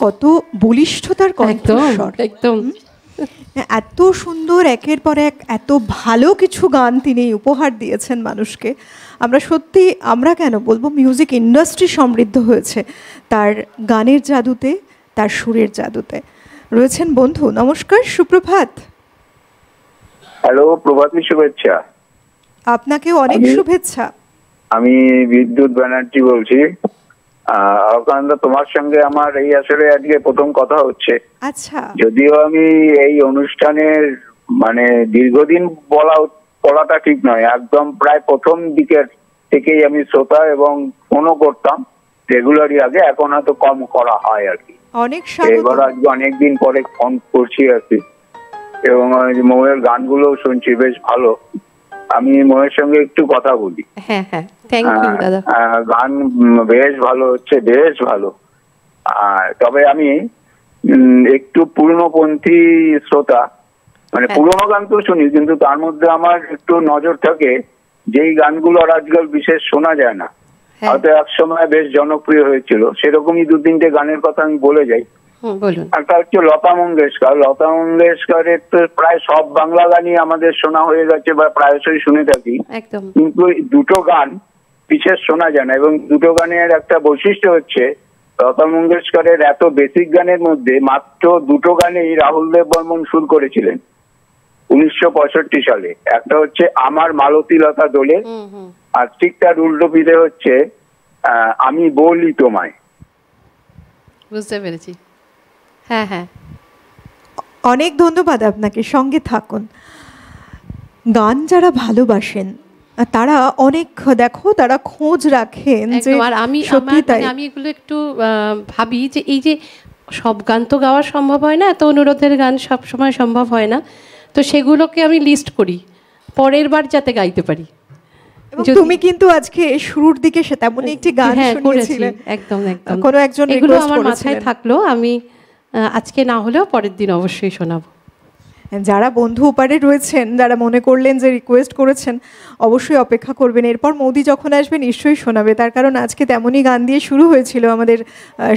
কত বলিষ্ঠতার একদম কণ্ঠস্বর। একদম এত সুন্দর একের পর এক এত ভালো কিছু গান তিনি উপহার দিয়েছেন মানুষকে। আমরা সত্যি, আমরা কেন বলবো, মিউজিক ইন্ডাস্ট্রি সমৃদ্ধ হয়েছে তার গানের জাদুতে, তার সুরের জাদুতে। রয়েছেন বন্ধু, নমস্কার, সুপ্রভাত। হ্যালো, প্রভাতী শুভেচ্ছা। আপনাকেও অনেক শুভেচ্ছা। আমি বিদ্যুৎ ব্যানার্জি বলছি। অকানন্দা, তোমার সঙ্গে আমার এই আসলে আজকে প্রথম কথা হচ্ছে। আচ্ছা। যদিও আমি এই অনুষ্ঠানের মানে দীর্ঘদিন বলাটা ঠিক নয়, একদম প্রায় প্রথম দিকের থেকেই আমি শ্রোতা এবং ফোনও করতাম রেগুলারই আগে, এখন হয়তো কম করা হয় আর কি। অনেক স্বাগত। এবার আজকে অনেকদিন পরে ফোন করছি আর কি, এবং মৌয়ের গানগুলো শুনছি, বেশ ভালো। আমি মৌয়ের সঙ্গে একটু কথা বলি। হ্যাঁ হ্যাঁ, থ্যাংক ইউ দাদা। গান বেশ ভালো হচ্ছে, বেশ ভালো। তবে আমি একটু পুরনোপন্থী শ্রোতা, মানে পুরনো গান তো শুনি, কিন্তু তার মধ্যে আমার একটু নজর থাকে যেই গানগুলো আর আজকাল বিশেষ শোনা যায় না, হয়তো এক সময় বেশ জনপ্রিয় হয়েছিল, সেরকমই দু তিনটে গানের কথা আমি বলে যাই। একটা হচ্ছে লতা মঙ্গেশকর। লতা মঙ্গেশকরের তো প্রায় সব বাংলা গানই আমাদের শোনা হয়ে গেছে বা প্রায়শই শুনে থাকি, কিন্তু দুটো গান বিশেষ শোনা যায় না। এবং দুটো গানের একটা বৈশিষ্ট্য হচ্ছে, লতা মঙ্গেশকরের এত বেসিক গানের মধ্যে মাত্র দুটো গানেই রাহুল দেব বর্মন সুর করেছিলেন 1965 সালে। একটা হচ্ছে আমার মালতী লতা দোলে, আর ঠিক তার উল্টো পিঠে হচ্ছে আমি বলি তোমায়। বুঝতে পেরেছি। হ্যাঁ হ্যাঁ, অনেক ধন্যবাদ আপনাকে। সঙ্গে থাকুন। গান যারা ভালোবাসেন তারা অনেক, দেখো, তারা খোঁজ রাখেন যে সত্যি তাই। আমি এগুলো একটু ভাবি যে এই যে সব গান তো গাওয়া সম্ভব হয় না, তো অনুরোধের গান সব সময় সম্ভব হয় না, তো সেগুলোকে আমি লিস্ট করি পরের বার যাতে গাইতে পারি। তুমি কিন্তু আজকে শুরুর দিকে সে তেমনই একটি গান শুনিয়েছিলে। একদম একদম, কোনো একজন এগুলো আমার মাথায় থাকলো, আমি আজকে না হলেও পরের দিন অবশ্যই শোনাবো। যারা বন্ধু ওপারে রয়েছেন, যারা মনে করলেন যে রিকোয়েস্ট করেছেন, অবশ্যই অপেক্ষা করবেন। এরপর মোদি যখন আসবে নিশ্চয়ই শোনাবে, তার কারণ আজকে তেমনই গান দিয়ে শুরু হয়েছিল আমাদের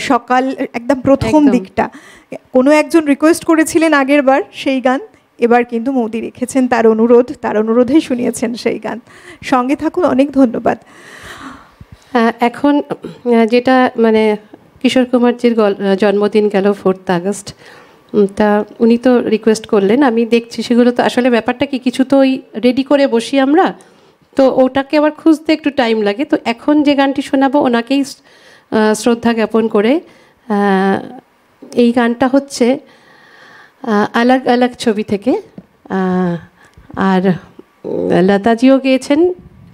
সকাল একদম প্রথম দিকটা। কোনো একজন রিকোয়েস্ট করেছিলেন আগের বার সেই গান, এবার কিন্তু মোদি রেখেছেন তার অনুরোধেই শুনিয়েছেন সেই গান। সঙ্গে থাকুন, অনেক ধন্যবাদ। এখন যেটা মানে কিশোর কুমারজির জন্মদিন গেল 4 আগস্ট, তা উনি তো রিকোয়েস্ট করলেন, আমি দেখছি সেগুলো। তো আসলে ব্যাপারটা কি, কিছু তো ওই রেডি করে বসি আমরা, তো ওটাকে আবার খুঁজতে একটু টাইম লাগে। তো এখন যে গানটি শোনাবো ওনাকেই শ্রদ্ধা জ্ঞাপন করে। এই গানটা হচ্ছে আলাগ আলাগ ছবি থেকে, আর লতাজিও গেয়েছেন,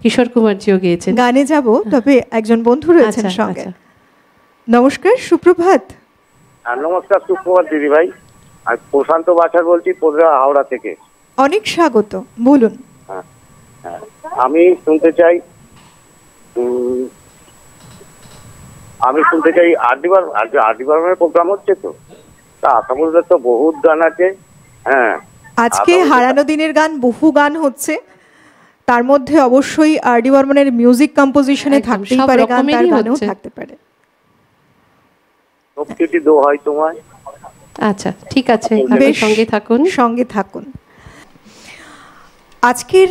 কিশোর কুমারজিও গেয়েছেন। গানে যাব, তবে একজন বন্ধু রয়েছেন সঙ্গে। নমস্কার, সুপ্রভাত। নমস্কার, সুপ্রভাত দিদি ভাই। আমি প্রশান্ত বাছার বলছি, পোদরা হাওড়া থেকে। অনেক স্বাগত, বলুন। আমি শুনতে চাই আরডিবার প্রোগ্রাম হচ্ছে তো, তা আসামুদ্রের তো বহুত গান আছে। হ্যাঁ, আজকে হারানো দিনের গান, বহু গান হচ্ছে, তার মধ্যে অবশ্যই আর.ডি. বর্মনের মিউজিক কম্পোজিশনে থাকতেই পারে গান, তার গানেও থাকতে পারে। সবকিছু দোহাই তোমায়। আচ্ছা, ঠিক আছে, সঙ্গে থাকুন। আজকের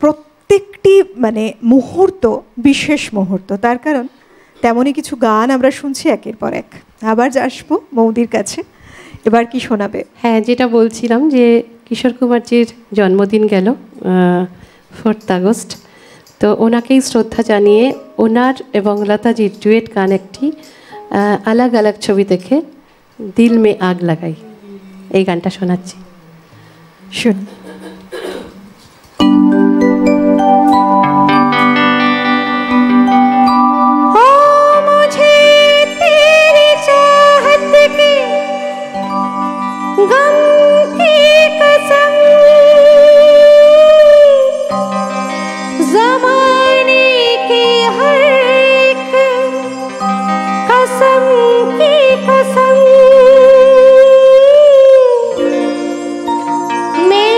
প্রত্যেকটি মানে মুহূর্ত বিশেষ মুহূর্ত, তার কারণ তেমনই কিছু গান আমরা শুনছি একের পর এক। আবার আসবো মৌদির কাছে, এবার কি শোনাবে? হ্যাঁ, যেটা বলছিলাম যে কিশোর কুমারজির জন্মদিন গেল 4 আগস্ট, তো ওনাকেই শ্রদ্ধা জানিয়ে ওনার এবং লতাজির ডুয়েট গান একটি আলাগ আলাগ ছবি থেকে দিল মে আগ লাগাই, এই গানটা শোনাচ্ছি, শুনুন। मैं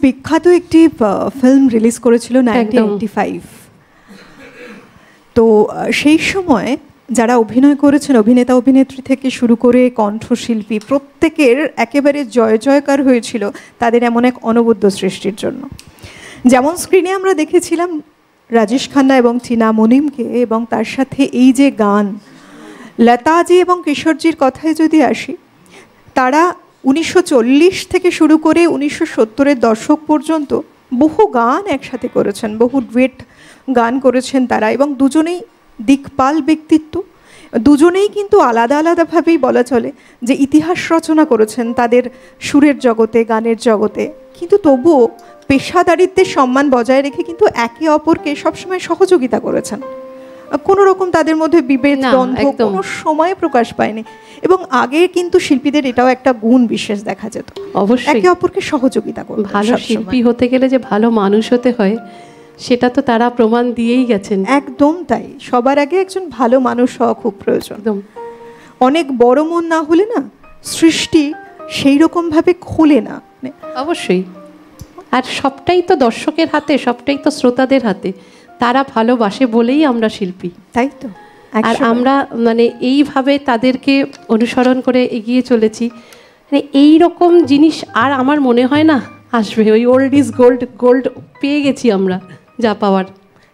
বিখ্যাত একটি ফিল্ম রিলিজ করেছিল 1985। তো সেই সময় যারা অভিনয় করেছেন, অভিনেতা অভিনেত্রী থেকে শুরু করে কণ্ঠশিল্পী, প্রত্যেকের একেবারে জয় জয়কার হয়েছিল তাদের এমন এক অনবদ্য সৃষ্টির জন্য। যেমন স্ক্রিনে আমরা দেখেছিলাম রাজেশ খান্না এবং টিনা মুনিমকে, এবং তার সাথে এই যে গান, লতাজি এবং কিশোরজির কথায় যদি আসি, তারা 1940 থেকে শুরু করে 1970-এর দশক পর্যন্ত বহু গান একসাথে করেছেন, বহু ডুয়েট গান করেছেন তারা, এবং দুজনেই দিকপাল ব্যক্তিত্ব। দুজনেই কিন্তু আলাদা আলাদাভাবেই বলা চলে যে ইতিহাস রচনা করেছেন তাদের সুরের জগতে, গানের জগতে, কিন্তু তবুও পেশাদারিত্বের সম্মান বজায় রেখে কিন্তু একে অপরকে সবসময় সহযোগিতা করেছেন। কোনো রকম তাদের মধ্যে বিভেদ দ্বন্দ্ব কোনো সময় প্রকাশ পায়নি। এবং আগে কিন্তু শিল্পীদের এটাও একটা গুণ বিশেষ দেখা যেত, অবশ্যই একে অপরকে সহযোগিতা করতেন। ভালো শিল্পী হতে গেলে যে ভালো মানুষ হতে হয় সেটা তো তারা প্রমাণ দিয়েই গেছেন। একদম তাই, সবার আগে একজন ভালো মানুষ হওয়া খুব প্রয়োজন। একদম, অনেক বড় মন না হলে না সৃষ্টি সেই রকম ভাবে খোলে না। অবশ্যই। আর সবটাই তো দর্শকের হাতে, সবটাই তো শ্রোতাদের হাতে। তারা ভালোবাসে বলেই আমরা শিল্পী, তাই তো। আর আমরা মানে এইভাবে তাদেরকে অনুসরণ করে এগিয়ে চলেছি। মানে এই রকম জিনিস আর আমার মনে হয় না আসবে। ওই ওল্ড ইজ গোল্ড, গোল্ড পেয়ে গেছি আমরা যা পাওয়ার।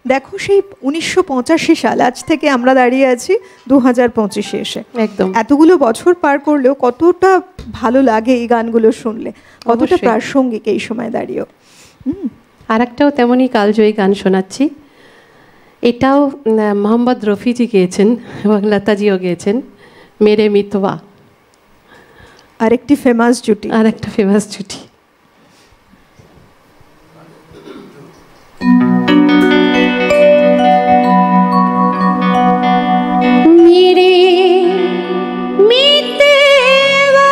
দেখো সেই 1985 সাল, আজ থেকে আমরা দাঁড়িয়ে আছি 2025-এ এসে। একদম, এতগুলো বছর পার করলেও কতটা ভালো লাগে এই গানগুলো শুনলে, কতটা প্রাসঙ্গিক এই সময় দাঁড়িয়েও। আর একটাও তেমনই কালজয়ী গান শোনাচ্ছি। এটাও মোহাম্মদ রফিজি গেয়েছেন এবং লতাজিও গেয়েছেন, মেরে মিতওয়া। আরেকটি ফেমাস জুটি, আরেকটা ফেমাস জুটি। मेरे मितवा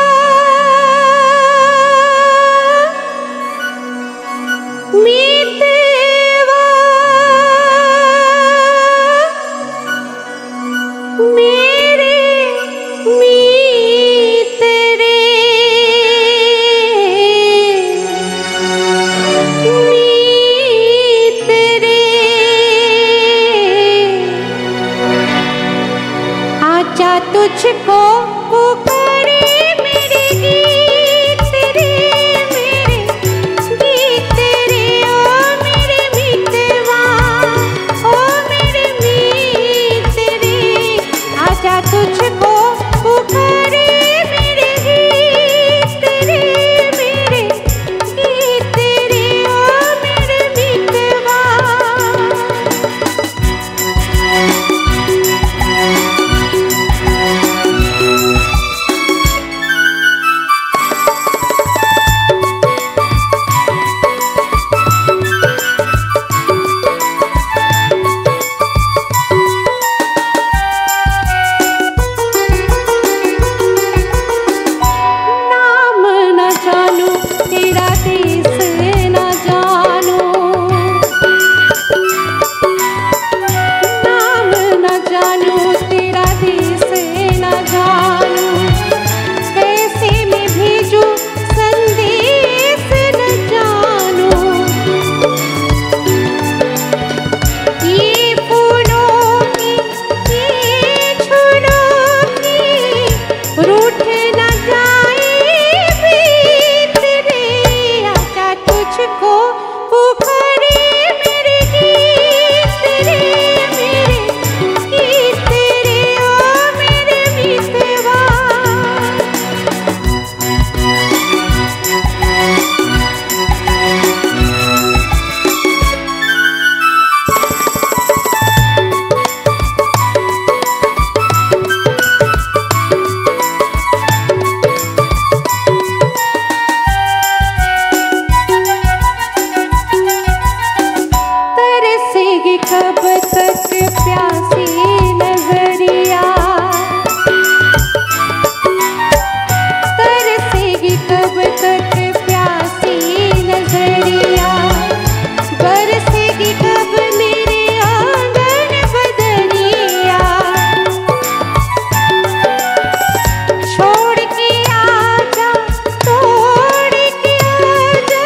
मितवा मेरे मितरे मितरे आजा तुझको पुकारे मेरे गीत रे, मेरे गीत रे, ओ मेरे मितवा, ओ मेरे मित रे। आजा तुझको पुकारे मेरे गीत रे, मेरे गीत रे, ओ मेरे मितवा। नाम न जानू तेरा देश न जानू, नाम न जानू तेरा देश न जानू, कैसे मैं भेजू संदेश न जानू। ये फूलों की, ये झूलों की रूठ न जाए बीत रे। आजा तुझको पुकारे मेरे गीत रे, मेरे गीत रे, ओ मेरे मितवा। तरसेगी कब तक प्यासी नजरिया, तरसेगी कब तक प्यासी नजरिया, बरसेगी कब मेरे आंगन बदरिया। छोड़ के आजा, तोड़ के आजा,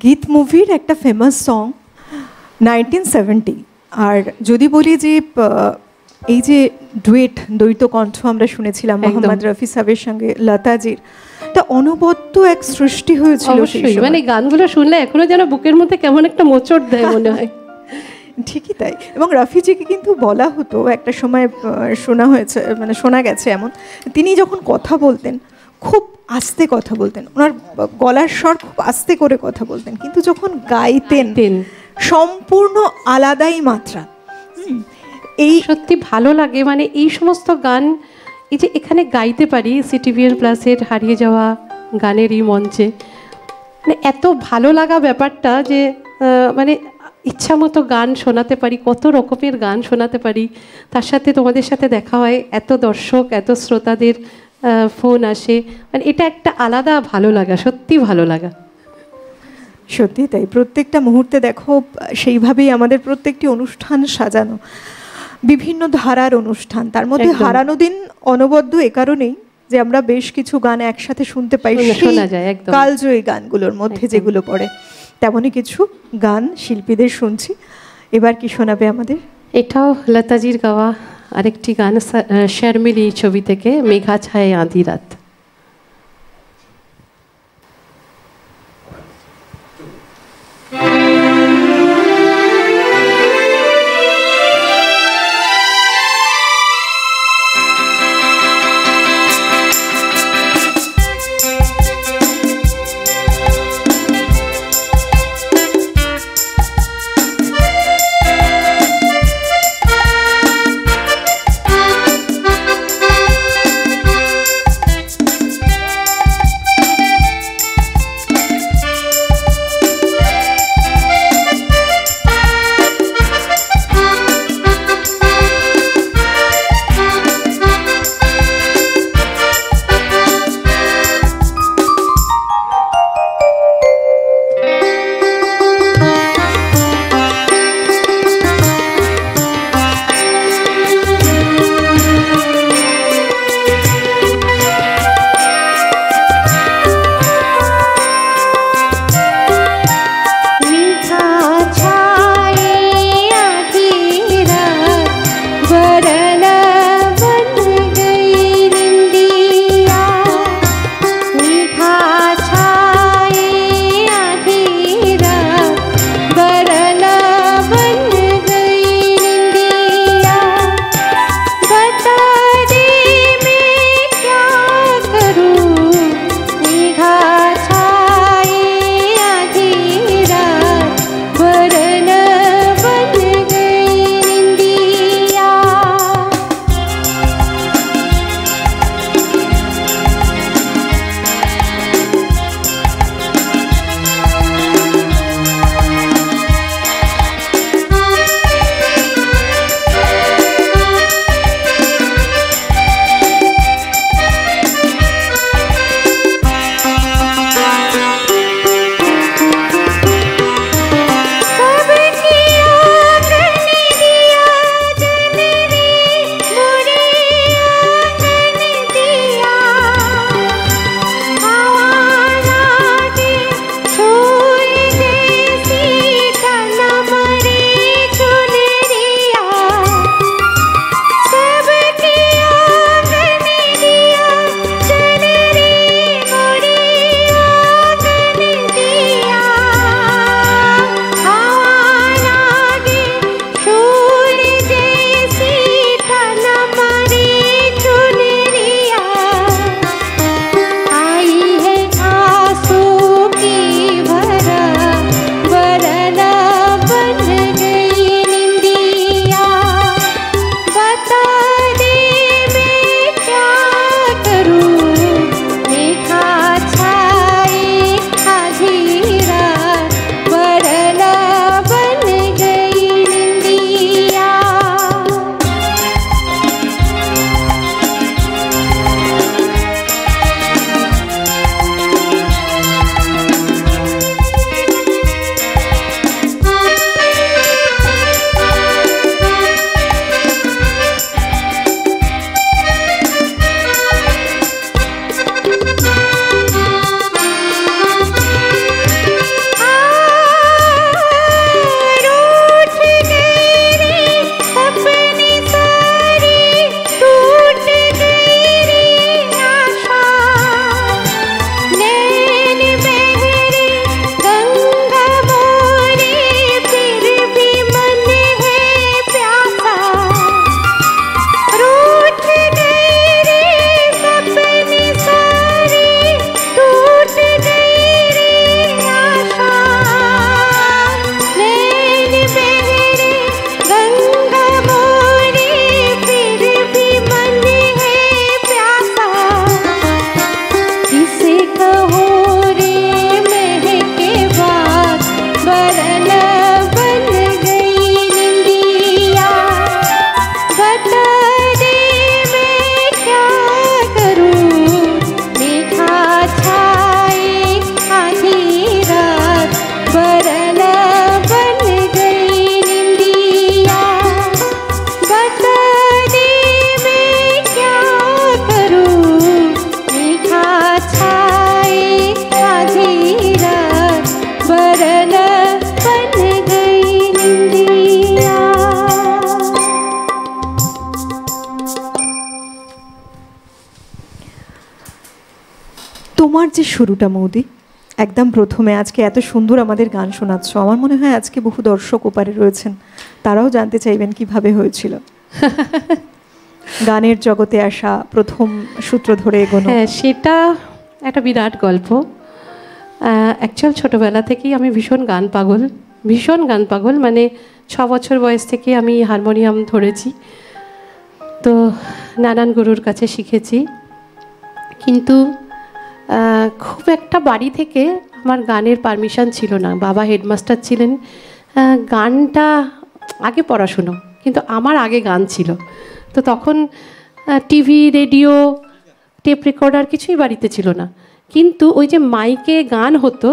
গীত মুভির একটা ফেমাস সং 1970। আর যদি বলি যে এই যে ডুয়েট দ্বৈত কণ্ঠ আমরা শুনেছিলাম মোহাম্মদ রফি সাহেবের সঙ্গে লতাজির, তা অনবদ্য এক সৃষ্টি হয়েছিল সেই সময়। মানে গানগুলো শুনলে এখনো যেন বুকের মধ্যে কেমন একটা মোচড় দেয় মনে হয়। ঠিকই তাই। এবং রফিজিকে কিন্তু বলা হতো একটা সময়, শোনা হয়েছে, মানে শোনা গেছে এমন, তিনি যখন কথা বলতেন খুব আস্তে কথা বলতেন, ওনার গলার স্বর খুব আস্তে করে কথা বলতেন, কিন্তু যখন গাইতেন সম্পূর্ণ আলাদাই মাত্রা। এই সত্যি ভালো লাগে, মানে এই সমস্ত গান এই যে এখানে গাইতে পারি সিটিভিএন প্লাসের হারিয়ে যাওয়া গানের এই মঞ্চে, মানে এত ভালো লাগা ব্যাপারটা যে মানে ইচ্ছা মতো গান শোনাতে পারি, কত রকমের গান শোনাতে পারি, তার সাথে তোমাদের সাথে দেখা হয়, এত দর্শক এত শ্রোতাদের ফোন আসে, মানে এটা একটা আলাদা ভালো লাগা, সত্যি ভালো লাগা। সত্যি তাই, প্রত্যেকটা মুহূর্তে দেখো সেইভাবেই আমাদের প্রত্যেকটি অনুষ্ঠান সাজানো, বিভিন্ন ধারার অনুষ্ঠান, তার মধ্যে হারানো দিন অনবদ্য এ কারণেই যে আমরা বেশ কিছু গান একসাথে শুনতে পাই, শোনা যায় কালজয়ী গানগুলোর মধ্যে যেগুলো পড়ে, তেমনই কিছু গান শিল্পীদের শুনছি। এবার কি শোনাবে আমাদের? এটাও লতাজির গাওয়া আরেকটি গান, শর্মিলি ছবি থেকে, মেঘা ছায় আঁধি রাত। তোমার যে শুরুটা মৌদি, একদম প্রথমে আজকে এত সুন্দর আমাদের গান শোনাচ্ছ, আমার মনে হয় আজকে বহু দর্শক ওপারে রয়েছেন, তারাও জানতে চাইবেন কিভাবে হয়েছিল গানের জগতে আসা, প্রথম সূত্র ধরে এগোনো। হ্যাঁ, সেটা একটা বিরাট গল্প। অ্যাকচুয়াল ছোটোবেলা থেকেই আমি ভীষণ গান পাগল, মানে 6 বছর বয়স থেকে আমি হারমোনিয়াম ধরেছি, তো নানান গুরুর কাছে শিখেছি। কিন্তু খুব একটা বাড়ি থেকে আমার গানের পারমিশন ছিল না। বাবা হেডমাস্টার ছিলেন, গানটা আগে পড়াশুনো, কিন্তু আমার আগে গান ছিল। তো তখন টিভি, রেডিও, টেপ রেকর্ডার কিছুই বাড়িতে ছিল না। কিন্তু ওই যে মাইকে গান হতো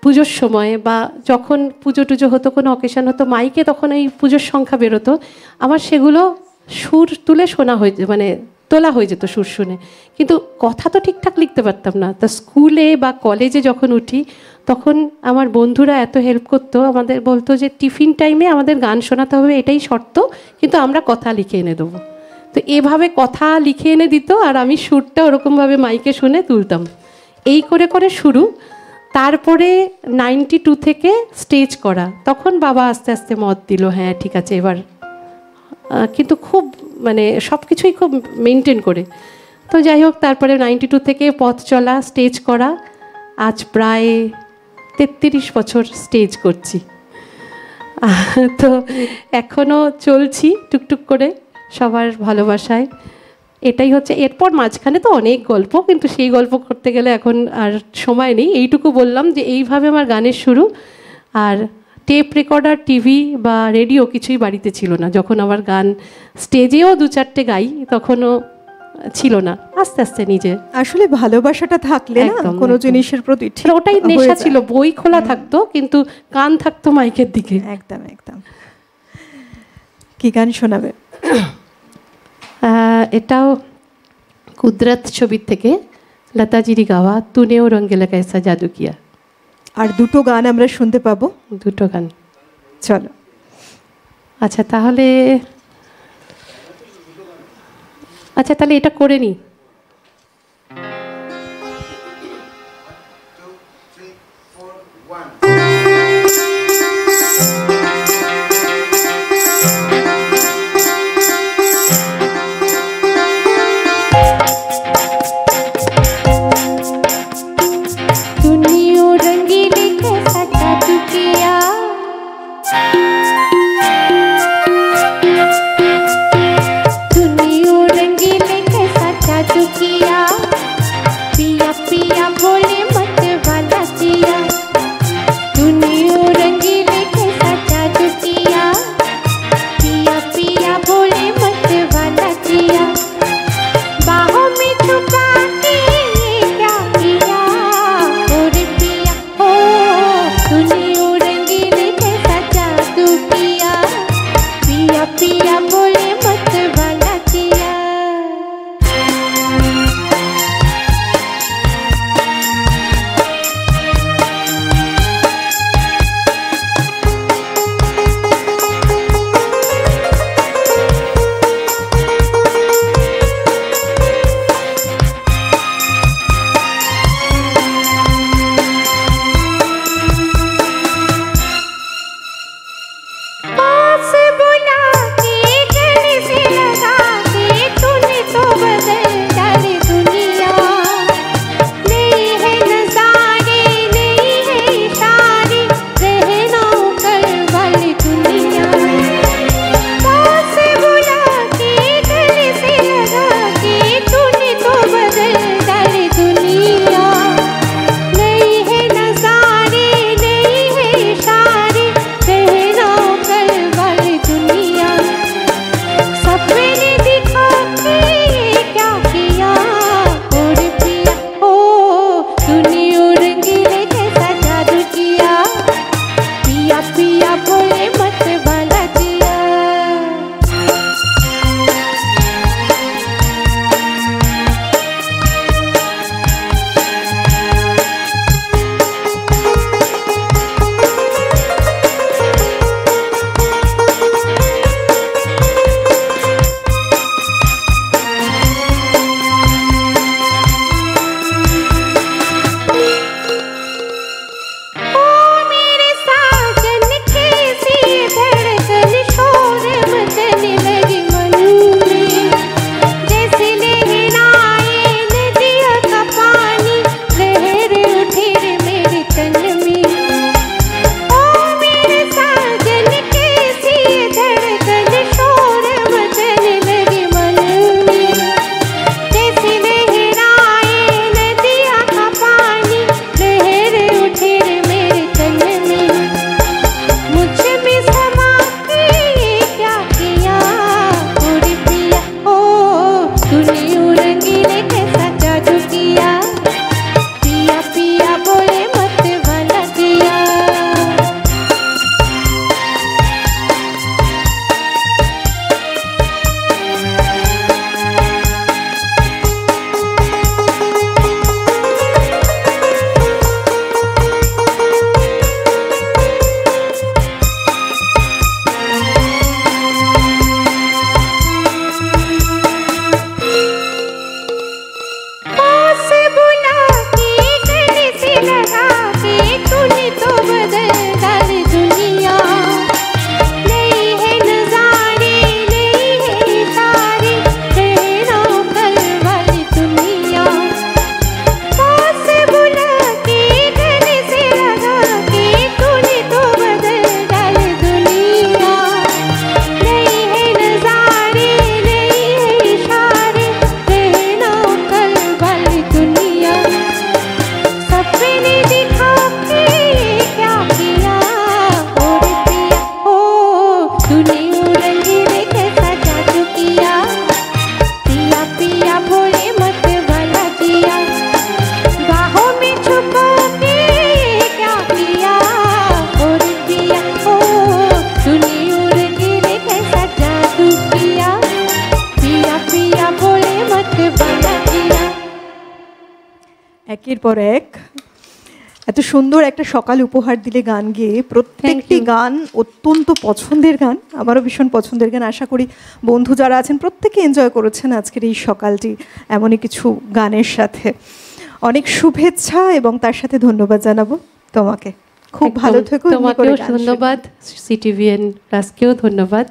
পুজোর সময়, বা যখন পুজো টুজো হতো, কোনো অকেশন হতো, মাইকে তখন এই পুজোর সংখ্যা বেরোতো, আমার সেগুলো সুর তুলে শোনা হয়ে, মানে তোলা হয়ে যেত সুর শুনে। কিন্তু কথা তো ঠিকঠাক লিখতে পারতাম না। তা স্কুলে বা কলেজে যখন উঠি, তখন আমার বন্ধুরা এত হেল্প করতো, আমাদের বলতো যে টিফিন টাইমে আমাদের গান শোনাতে হবে, এটাই শর্ত, কিন্তু আমরা কথা লিখে এনে দেবো। তো এভাবে কথা লিখে এনে দিত, আর আমি সুরটা ওরকমভাবে মাইকে শুনে তুলতাম। এই করে করে শুরু। তারপরে 92 থেকে স্টেজ করা, তখন বাবা আস্তে আস্তে মত দিল, হ্যাঁ ঠিক আছে এবার, কিন্তু খুব মানে সব কিছুই খুব মেনটেন করে। তো যাই হোক, তারপরে 92 থেকে পথ চলা, স্টেজ করা, আজ প্রায় 33 বছর স্টেজ করছি। তো এখনও চলছি টুকটুক করে সবার ভালোবাসায়। এটাই হচ্ছে। এরপর মাঝখানে তো অনেক গল্প, কিন্তু সেই গল্প করতে গেলে এখন আর সময় নেই। এইটুকু বললাম যে এইভাবে আমার গানের শুরু। আর টেপ রেকর্ডার, টিভি বা রেডিও কিছুই বাড়িতে ছিল না। যখন আমার গান স্টেজেও 2-4টে গাই, তখনও ছিল না। আস্তে আস্তে নিজে আসলে ভালোবাসাটা থাকলে না একদম, কোনো একদম। জিনিসের প্রতি ঠিক ওটাই হয়ে নেশা যায়। ছিল। বই খোলা থাকতো, কিন্তু কান থাকতো মাইকের দিকে। একদম একদম। কি গান শোনাবে? এটাও কুদরত ছবির থেকে, লতাজিরি গাওয়া, তুনেও রঙ্গিলা कैसा জাদু কিয়া। আর দুটো গান আমরা শুনতে পাবো। দুটো গান, চলো। আচ্ছা তাহলে এটা করে নিই। दुनिया रंगीली कैसा जादू किया, दुनिया रंगीली कैसा जादू একের পর এক এত সুন্দর একটা সকাল উপহার দিলে গান গেয়ে। প্রত্যেকটি গান অত্যন্ত পছন্দের গান, আমারও ভীষণ পছন্দের গান। আশা করি বন্ধু যারা আছেন প্রত্যেকে এনজয় করেছেন আজকের এই সকালটি এমনই কিছু গানের সাথে। অনেক শুভেচ্ছা এবং তার সাথে ধন্যবাদ জানাবো তোমাকে। খুব ভালো থেকো। তোমাকেও ধন্যবাদ, সিটিভিএন প্লাসকেও ধন্যবাদ,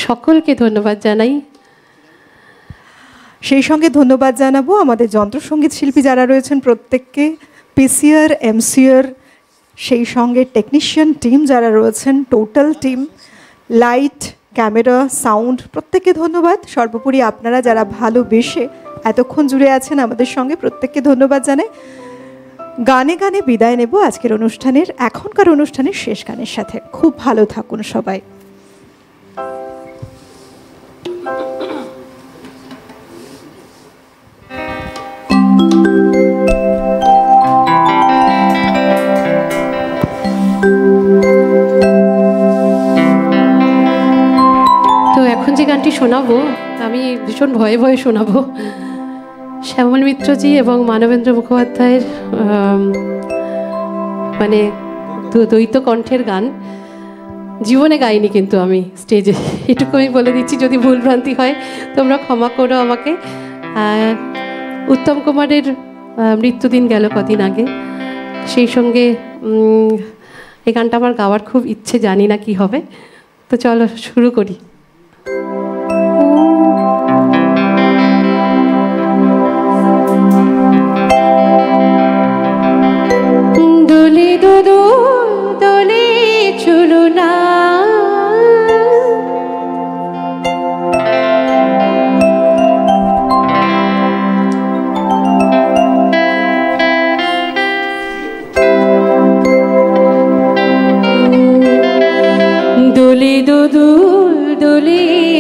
সকলকে ধন্যবাদ জানাই। সেই সঙ্গে ধন্যবাদ জানাবো আমাদের যন্ত্রসঙ্গীত শিল্পী যারা রয়েছেন প্রত্যেককে, পিসিআর, এমসিআর, সেই সঙ্গে টেকনিশিয়ান টিম যারা রয়েছেন, total team, light, camera, sound, প্রত্যেককে ধন্যবাদ। সর্বোপরি আপনারা যারা ভালোবেসে এতক্ষণ জুড়ে আছেন আমাদের সঙ্গে, প্রত্যেককে ধন্যবাদ জানাই। গানে গানে বিদায় নেব আজকের অনুষ্ঠানের, এখনকার অনুষ্ঠানের শেষ গানের সাথে। খুব ভালো থাকুন সবাই। তো এখন যে গানটি শোনাবো আমি ভীষণ ভয়ে ভয়ে শোনাবো। শ্যামল মিত্রজি এবং মানবেন্দ্র মুখোপাধ্যায়ের মানে দ্বৈত কণ্ঠের গান। জীবনে গাইনি কিন্তু আমি স্টেজে, এটুকু আমি বলে দিচ্ছি। যদি ভুলভ্রান্তি হয় তোমরা ক্ষমা করো আমাকে। উত্তম কুমারের মৃত্যুদিন গেল কদিন আগে, সেই সঙ্গে এই গানটা আমার গাওয়ার খুব ইচ্ছে, জানি না কি হবে। তো চলো শুরু করি। দোলে দোদো দোলে চলো না, দোলে দোদো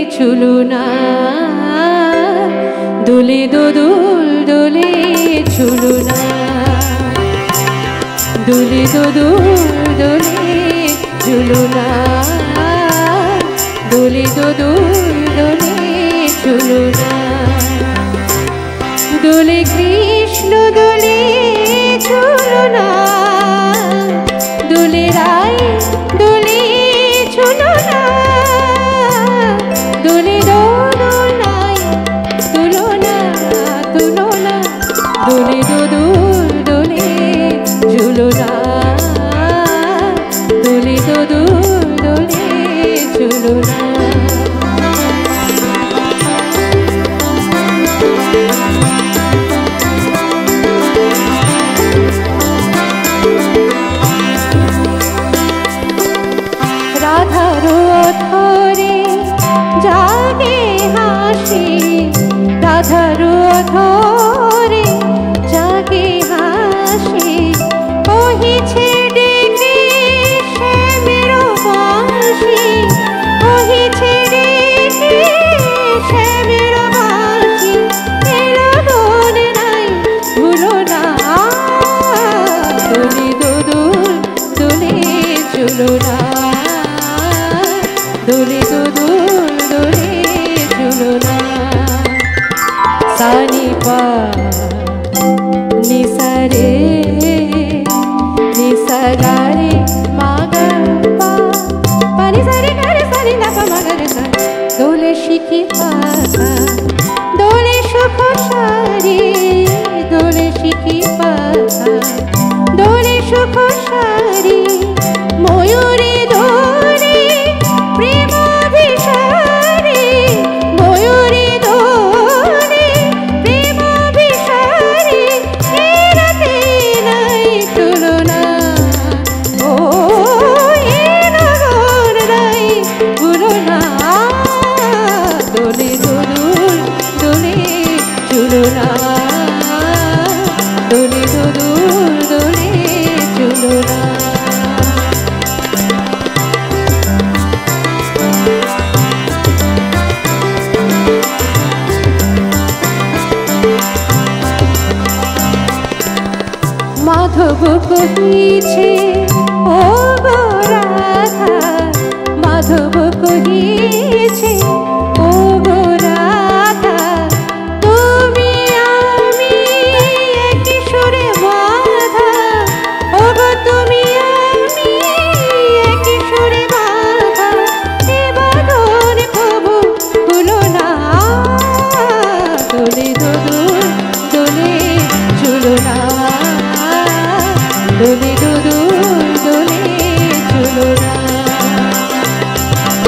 দোলে চলো না, দোলে দোদো দোলে চলো না, দোলে দোদো দোলে চলো না, দোলে দোদো দোলে চলো না, দোলে কৃষ্ণ দোলে চলো না, দোলে রাই দোলে চলো না, দোলে দোলনায় তুলনা তুলনা, দোলে দোদো দোলে চলো না, দোলে দোদো দোলে চলো না। রাধার ধরে জাগে হাসি, রাধার ধরে জাগে হাসি, কহিছে ডেকে শ্যামের বাঁশি, কহিছে ডেকে শ্যামের বাঁশি, এলো দোলে নাই ভুলো না, দোলে দোদুল দোলে চলো না, দোলে দোদুল দোলে চলো না। সানি পা নিসারে নিসারে মাগা পা পানি সারে গারে সানি না পা মাগারে সা, দোলে শিখি পাতা দোলে সুখ সারি, দোলে শিখি পাতা দোলে সুখ সারি, ময়ূরে দোলে প্রেম বিসারি, ময়ূরে দোলে প্রেম বিসারি, এ রাতে নাই তুলনা, ও এ নগর নাই তুলনা, দোলে দোদুল দোলে চলো না, দোলে দোদুল দোলে চলো না। মাধব কহিছে ও গো রাধা, মাধব কহিছে ও গো রাধা, তুমি আমি একই সুরে দোলে দোদুল দোলে চুলোনা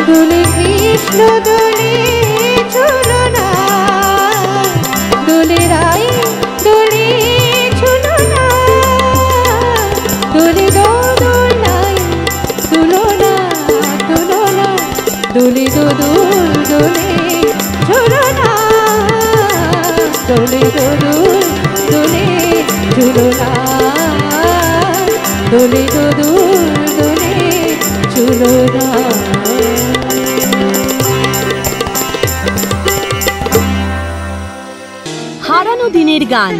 দোলে কৃষ্ণ দোলে চুলোনা দোলে রাই দোলে চুলোনা দোলে দোদুল নাই তুলোনা তুলোনা দোলে দোদুল দোলে চুলোনা দোলে দোদুল দোলে চুলোনা দোলে দোদুল দোলে চুলোনা। হারানো দিনের গান